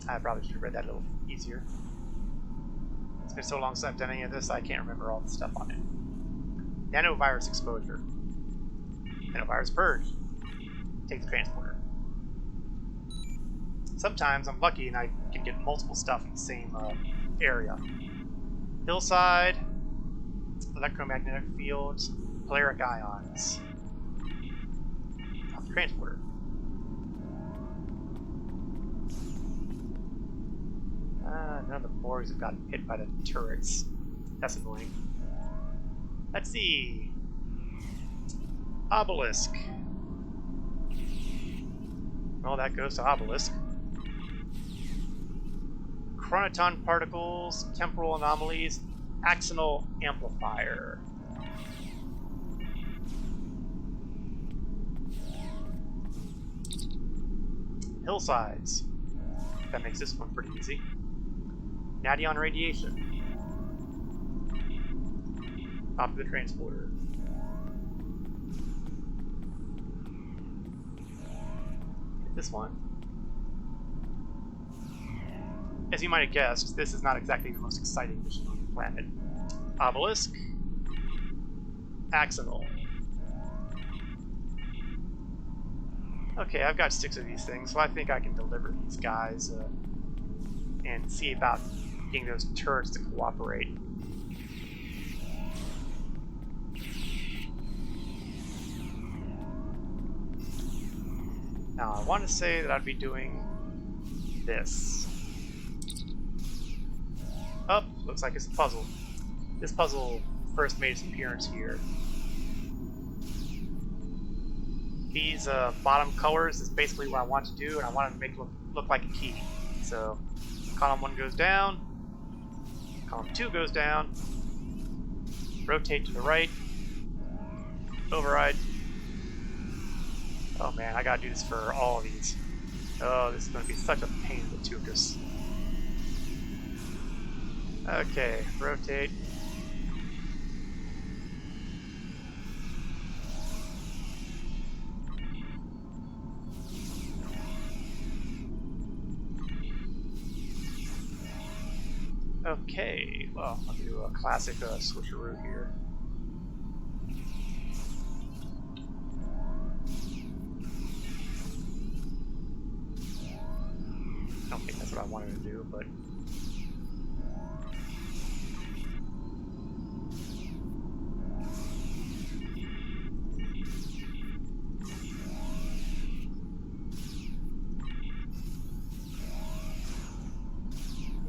I probably should have read that a little easier. It's been so long since I've done any of this, I can't remember all the stuff on it. Nanovirus exposure. Nanovirus purge. take the transporter. Sometimes I'm lucky and I can get multiple stuff in the same area. Hillside, electromagnetic fields, polaric ions. Off the transporter. None of the Borgs have gotten hit by the turrets. That's annoying. Let's see. Obelisk. Well, that goes to Obelisk. Chronoton particles, temporal anomalies, axonal amplifier. Hillsides. That makes this one pretty easy. Nadion radiation. Off the transporter. Get this one. As you might have guessed, this is not exactly the most exciting mission on the planet. Obelisk. Axonal. Okay, I've got 6 of these things, so I think I can deliver these guys and see about getting those turrets to cooperate. Now, I want to say that I'd be doing this. Oh, looks like it's a puzzle. This puzzle first made its appearance here. These bottom colors is basically what I want to do, and I want to make it look like a key. So, column 1 goes down, column 2 goes down, rotate to the right, override. Oh man, I gotta do this for all of these. Oh, this is gonna be such a pain in the tuchus. Okay, rotate. Okay, well, I'll do a classic switcheroo here. I don't think that's what I wanted to do, but...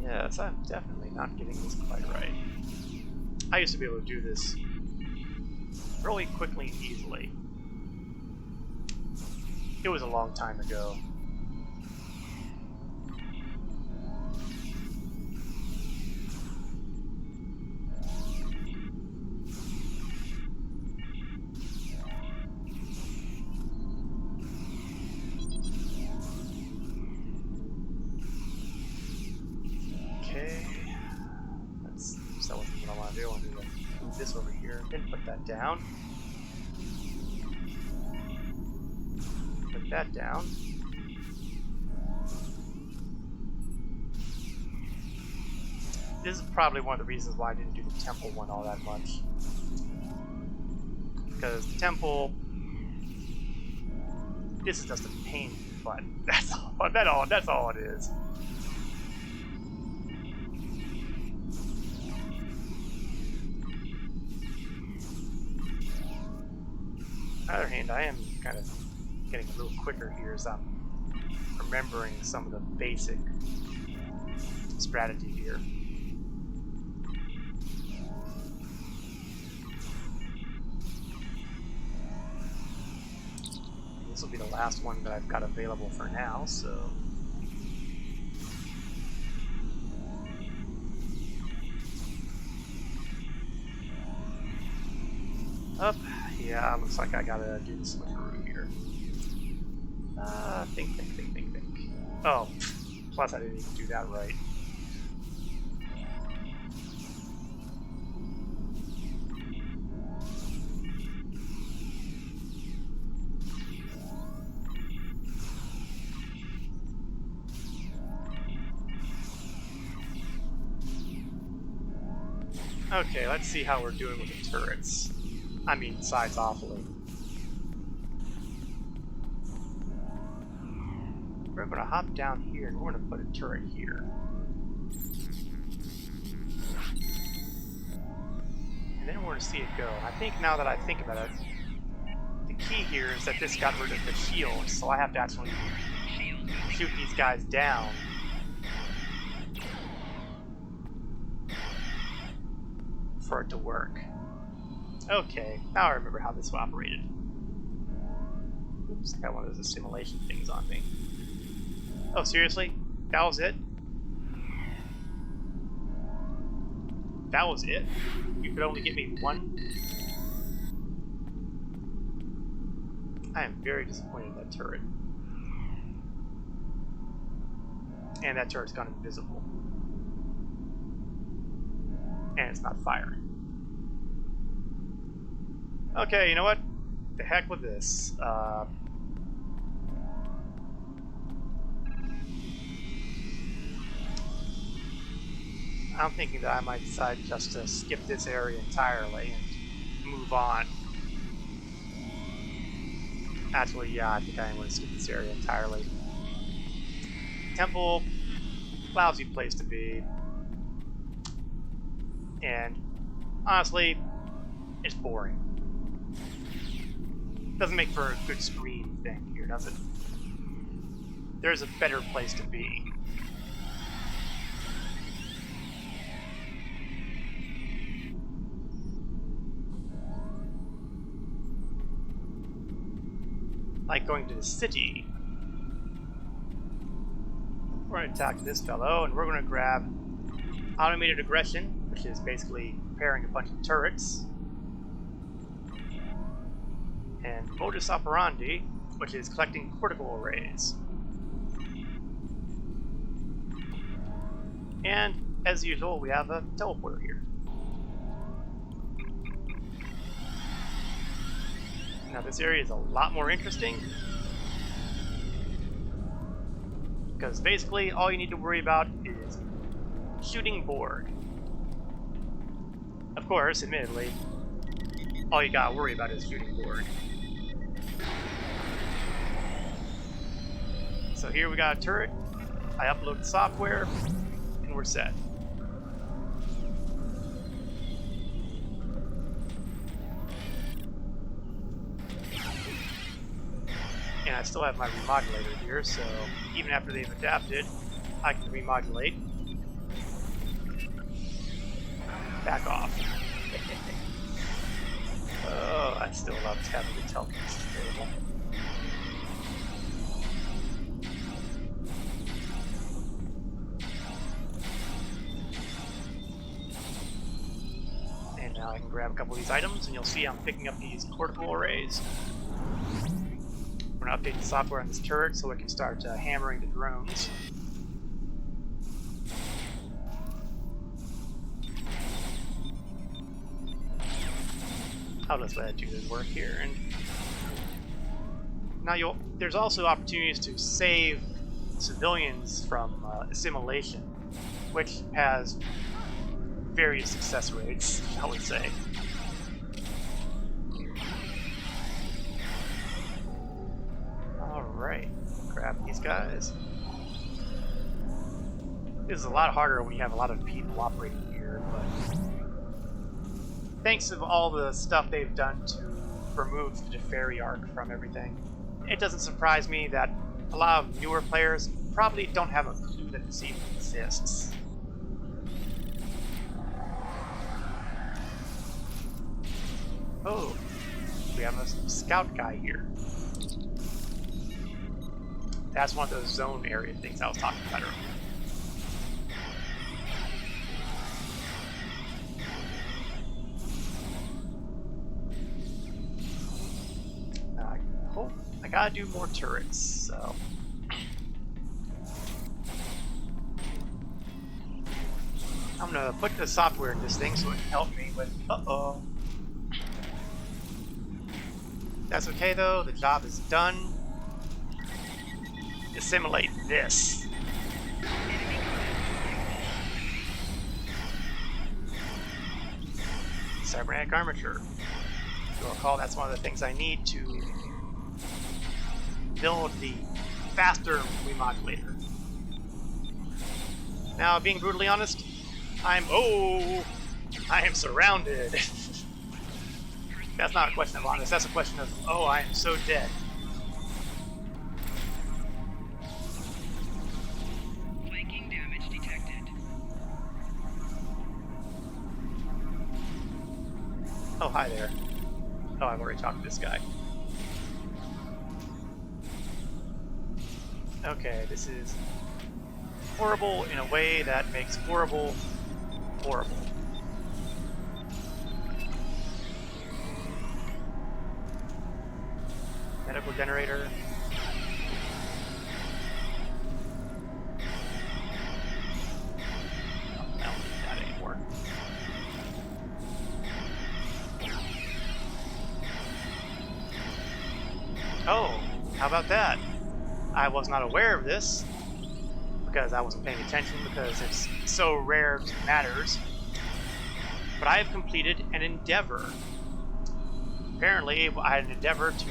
Yes, I'm definitely not getting this quite right. I used to be able to do this really quickly and easily. It was a long time ago. This over here, then put that down. Put that down. This is probably one of the reasons why I didn't do the temple one all that much. Because the temple, this is just a pain in the butt. That's all it is. On the other hand, I am kind of getting a little quicker here as I'm remembering some of the basic strategy here. This will be the last one that I've got available for now, so... Up. Yeah, looks like I gotta do the switcheroo here. Think. Oh, plus I didn't even do that right. Okay, let's see how we're doing with the turrets. I mean, sides awfully. we're going to hop down here and we're going to put a turret here. And then we're going to see it go. I think now that I think about it, the key here is that this got rid of the shield, so I have to actually shoot these guys down. For it to work. Okay, now I remember how this operated. Oops, I got one of those assimilation things on me. Oh, seriously? That was it? That was it? You could only get me one? I am very disappointed in that turret. And that turret's gone invisible. And it's not firing. Okay, you know what? The heck with this. I'm thinking that I might decide just to skip this area entirely and move on. Actually, yeah, I think I'm going to skip this area entirely. Temple, lousy place to be. And honestly, it's boring. Doesn't make for a good screen thing here, does it? There's a better place to be. Like going to the city. We're going to attack this fellow, and we're going to grab automated aggression, which is basically preparing a bunch of turrets, and modus operandi, which is collecting cortical arrays. And as usual, we have a teleporter here. Now this area is a lot more interesting, because basically all you need to worry about is shooting board. Of course, admittedly, all you gotta worry about is shooting board. So here we got a turret, I upload the software, and we're set. And I still have my remodulator here, so even after they've adapted, I can remodulate. Back off. Oh, I still love having the teleports available. And now I can grab a couple of these items, and you'll see I'm picking up these cortical arrays. We're going to update the software on this turret so it can start hammering the drones. I'll just let it do the work here. And now there's also opportunities to save civilians from assimilation, which has various success rates, shall we say. Alright, grab these guys. This is a lot harder when you have a lot of people operating here, but thanks to all the stuff they've done to remove the Jafari arc from everything, it doesn't surprise me that a lot of newer players probably don't have a clue that this even exists. Oh, we have a scout guy here. That's one of those zone area things I was talking about earlier. I gotta do more turrets, so. I'm gonna put the software in this thing so it can help me with. Uh-oh. That's okay though, the job is done. Assimilate this. Cybernetic armature. You'll recall that's one of the things I need to build the faster remodulator. Now, being brutally honest, I am surrounded. That's not a question of honest, that's a question of, oh, I am so dead. Flanking damage detected. Oh, hi there. Oh, I've already talked to this guy. Okay, this is horrible in a way that makes horrible horrible. Medical generator. Oh, I don't need that anymore. Oh, how about that? I was not aware of this because I wasn't paying attention because it's so rare it matters. But I have completed an endeavor. Apparently, I had an endeavor to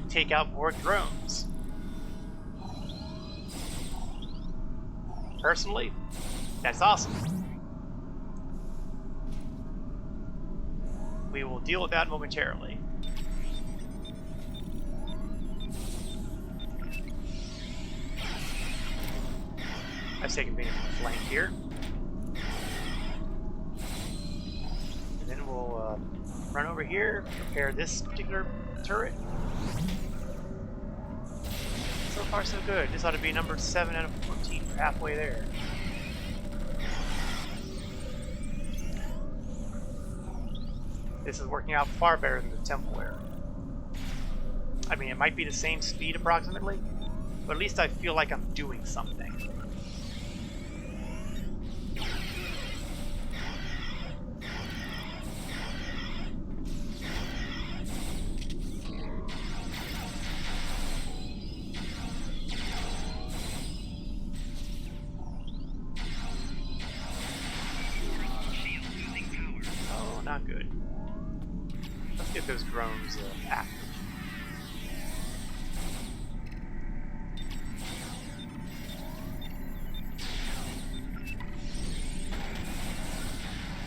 take out more drones. Personally, that's awesome. We will deal with that momentarily. I've taken advantage of the flank here. And then we'll run over here, repair this particular turret. So far so good. This ought to be number 7 out of 14. We're halfway there. This is working out far better than the temple area. I mean, it might be the same speed approximately, but at least I feel like I'm doing something. Not good. Let's get those drones active.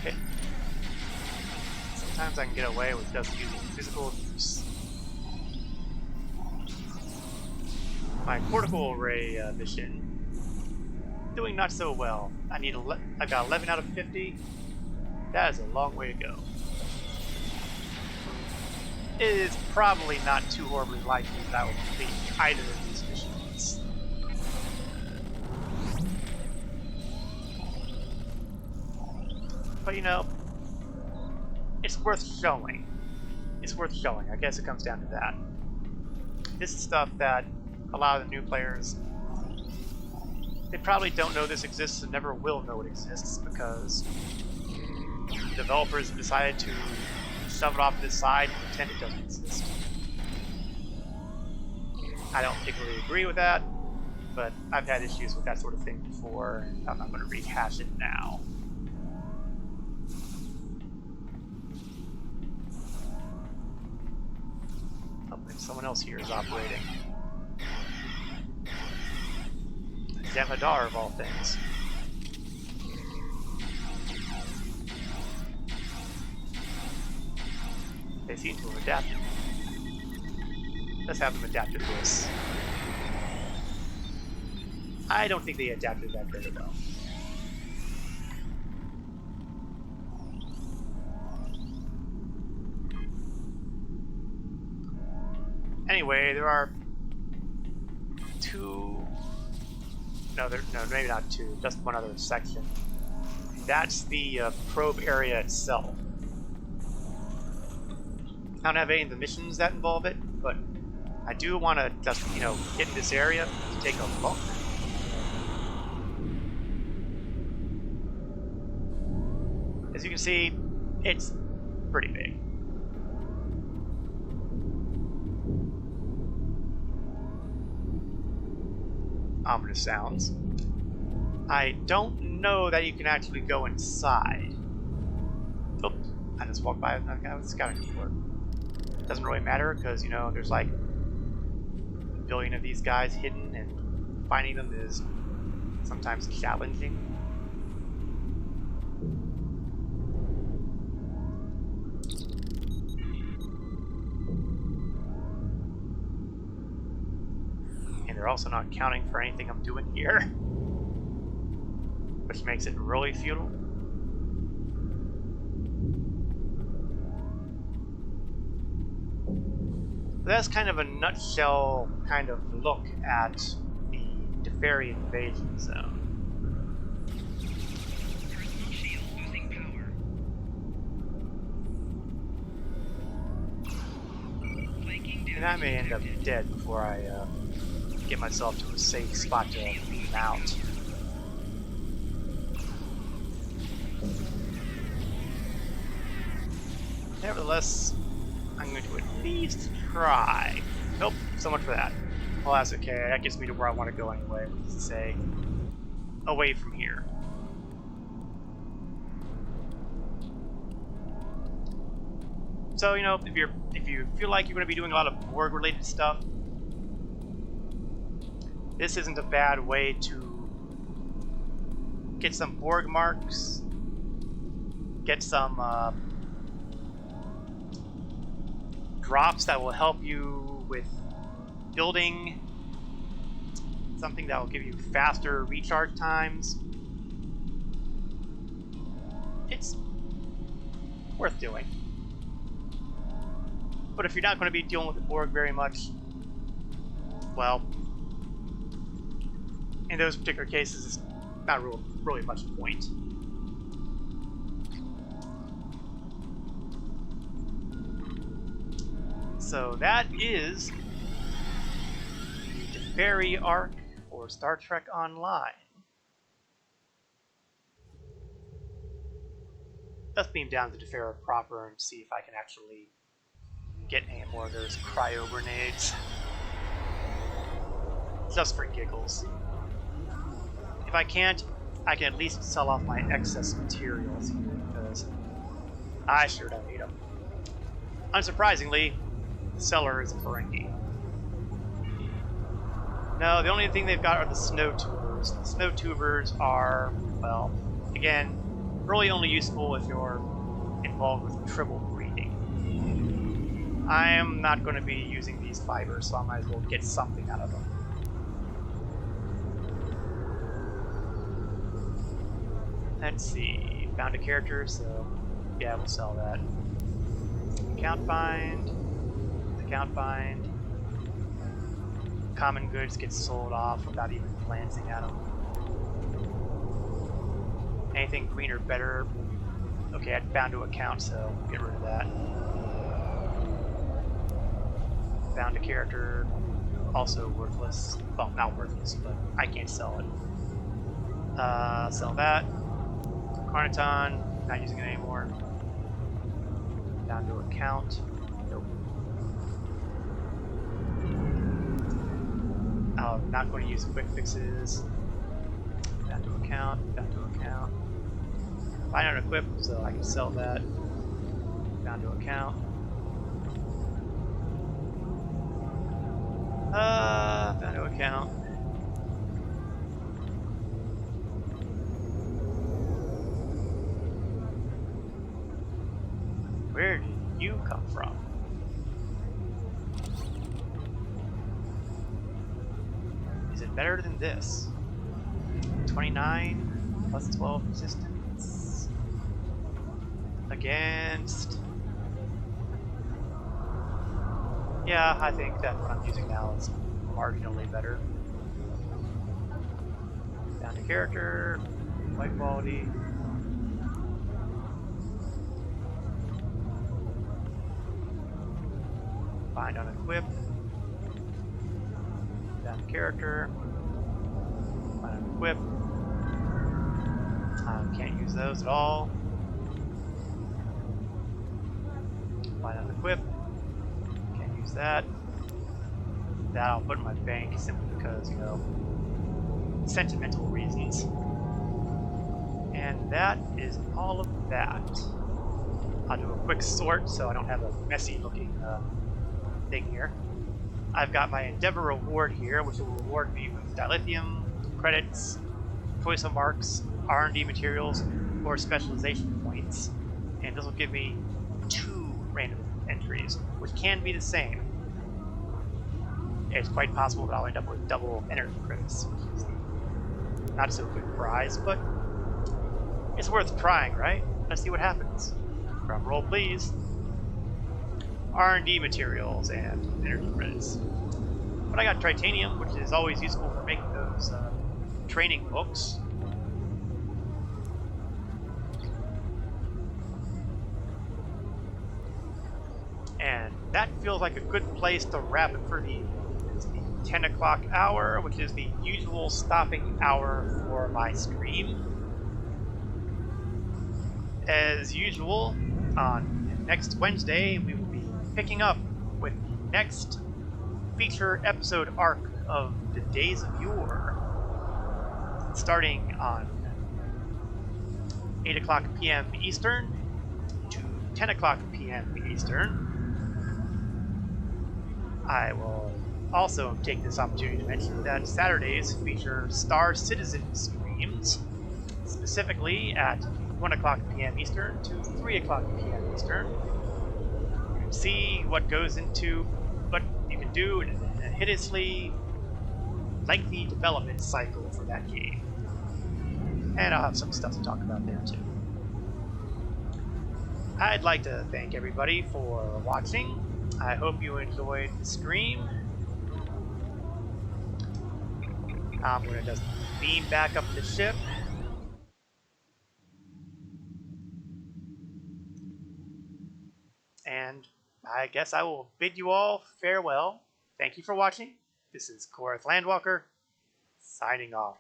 Okay. Sometimes I can get away with just using physical abuse. My cortical array mission doing not so well. I've got 11 out of 50. That is a long way to go. It is probably not too horribly likely that I will complete either of these missions. But you know, it's worth showing. It's worth showing. I guess it comes down to that. This is stuff that a lot of the new players, they probably don't know this exists and never will know it exists because developers have decided to shove it off to the side and pretend it doesn't exist. I don't particularly agree with that, but I've had issues with that sort of thing before, and I'm not going to rehash it now. Oh, and someone else here is operating. Zemhadar of all things. They seem to have adapted. Let's have them adapt to this. I don't think they adapted that very well. Anyway, there are two... No, maybe not two. Just one other section. That's the probe area itself. I don't have any of the missions that involve it, but I do want to just, get in this area to take a look. As you can see, it's pretty big. Ominous sounds. I don't know that you can actually go inside. Oops, I just walked by another guy with a scouting report. Doesn't really matter because, there's like billion of these guys hidden, and finding them is sometimes challenging. And they're also not counting for anything I'm doing here, which makes it really futile. That's kind of a nutshell kind of look at the Deferi invasion zone. Personal shield losing power. Flanking And I may end up dead before I get myself to a safe spot to beam out. Nevertheless, I'm going to at least try. Nope, so much for that. Well, that's okay. That gets me to where I want to go anyway, which is to say, away from here. So, you know, if you feel like you're going to be doing a lot of Borg-related stuff, this isn't a bad way to get some Borg marks, get some drops that will help you with building something that will give you faster recharge times. It's worth doing. But if you're not going to be dealing with the Borg very much, well, in those particular cases, it's not really much point. So that is the Deferi arc for Star Trek Online. Let's beam down to Deferi proper and see if I can actually get any more of those cryo grenades. Just for giggles. If I can't, I can at least sell off my excess materials here because I sure don't need them. Unsurprisingly, the seller is a Ferengi. No, the only thing they've got are the snow tubers. The snow tubers are, well, again, really only useful if you're involved with triple breeding. I am not going to be using these fibers, so I might as well get something out of them. Let's see, found a character, so yeah, we'll sell that. Account bind. Common goods get sold off without even glancing at them. Anything green or better. Okay, I'd bound to account, so get rid of that. Found a character, also worthless. Well, not worthless, but I can't sell it. Sell that. Carnaton, not using it anymore. Down to account. Nope. I'm not going to use quick fixes. Down to account. Find out equip, so I can sell that. Down to account. Down to account. Where did you come from? Is it better than this? 29 plus 12 resistance against. Yeah, I think that what I'm using now is marginally better. Down to character, white quality. Bind on equip. Down to character. Bind on equip. Can't use those at all. Bind on equip. Can't use that. That I'll put in my bank simply because, you know, sentimental reasons. And that is all of that. I'll do a quick sort so I don't have a messy looking thing here. I've got my Endeavor reward here, which will reward me with dilithium, credits, choice of marks, R&D materials, or specialization points. And this will give me 2 random entries, which can be the same. It's quite possible that I'll end up with double energy credits, which is not so good prize, but it's worth trying, right? Let's see what happens. Drum roll, please. R&D materials and energy credits. But I got titanium, which is always useful for making those training books. And that feels like a good place to wrap it for the evening. It's the 10 o'clock hour, which is the usual stopping hour for my stream. As usual, on next Wednesday, we will be picking up with the next feature episode arc of the Days of Yore, starting on 8 o'clock p.m. Eastern to 10 o'clock p.m. Eastern. I will also take this opportunity to mention that Saturdays feature Star Citizen streams, specifically at 1 o'clock p.m. Eastern to 3 o'clock p.m. Eastern. You can see what goes into what you can do in a hideously lengthy development cycle for that game. And I'll have some stuff to talk about there too. I'd like to thank everybody for watching. I hope you enjoyed the stream. I'm going to just beam back up the ship. And I guess I will bid you all farewell. Thank you for watching. This is Korath Landwalker, signing off.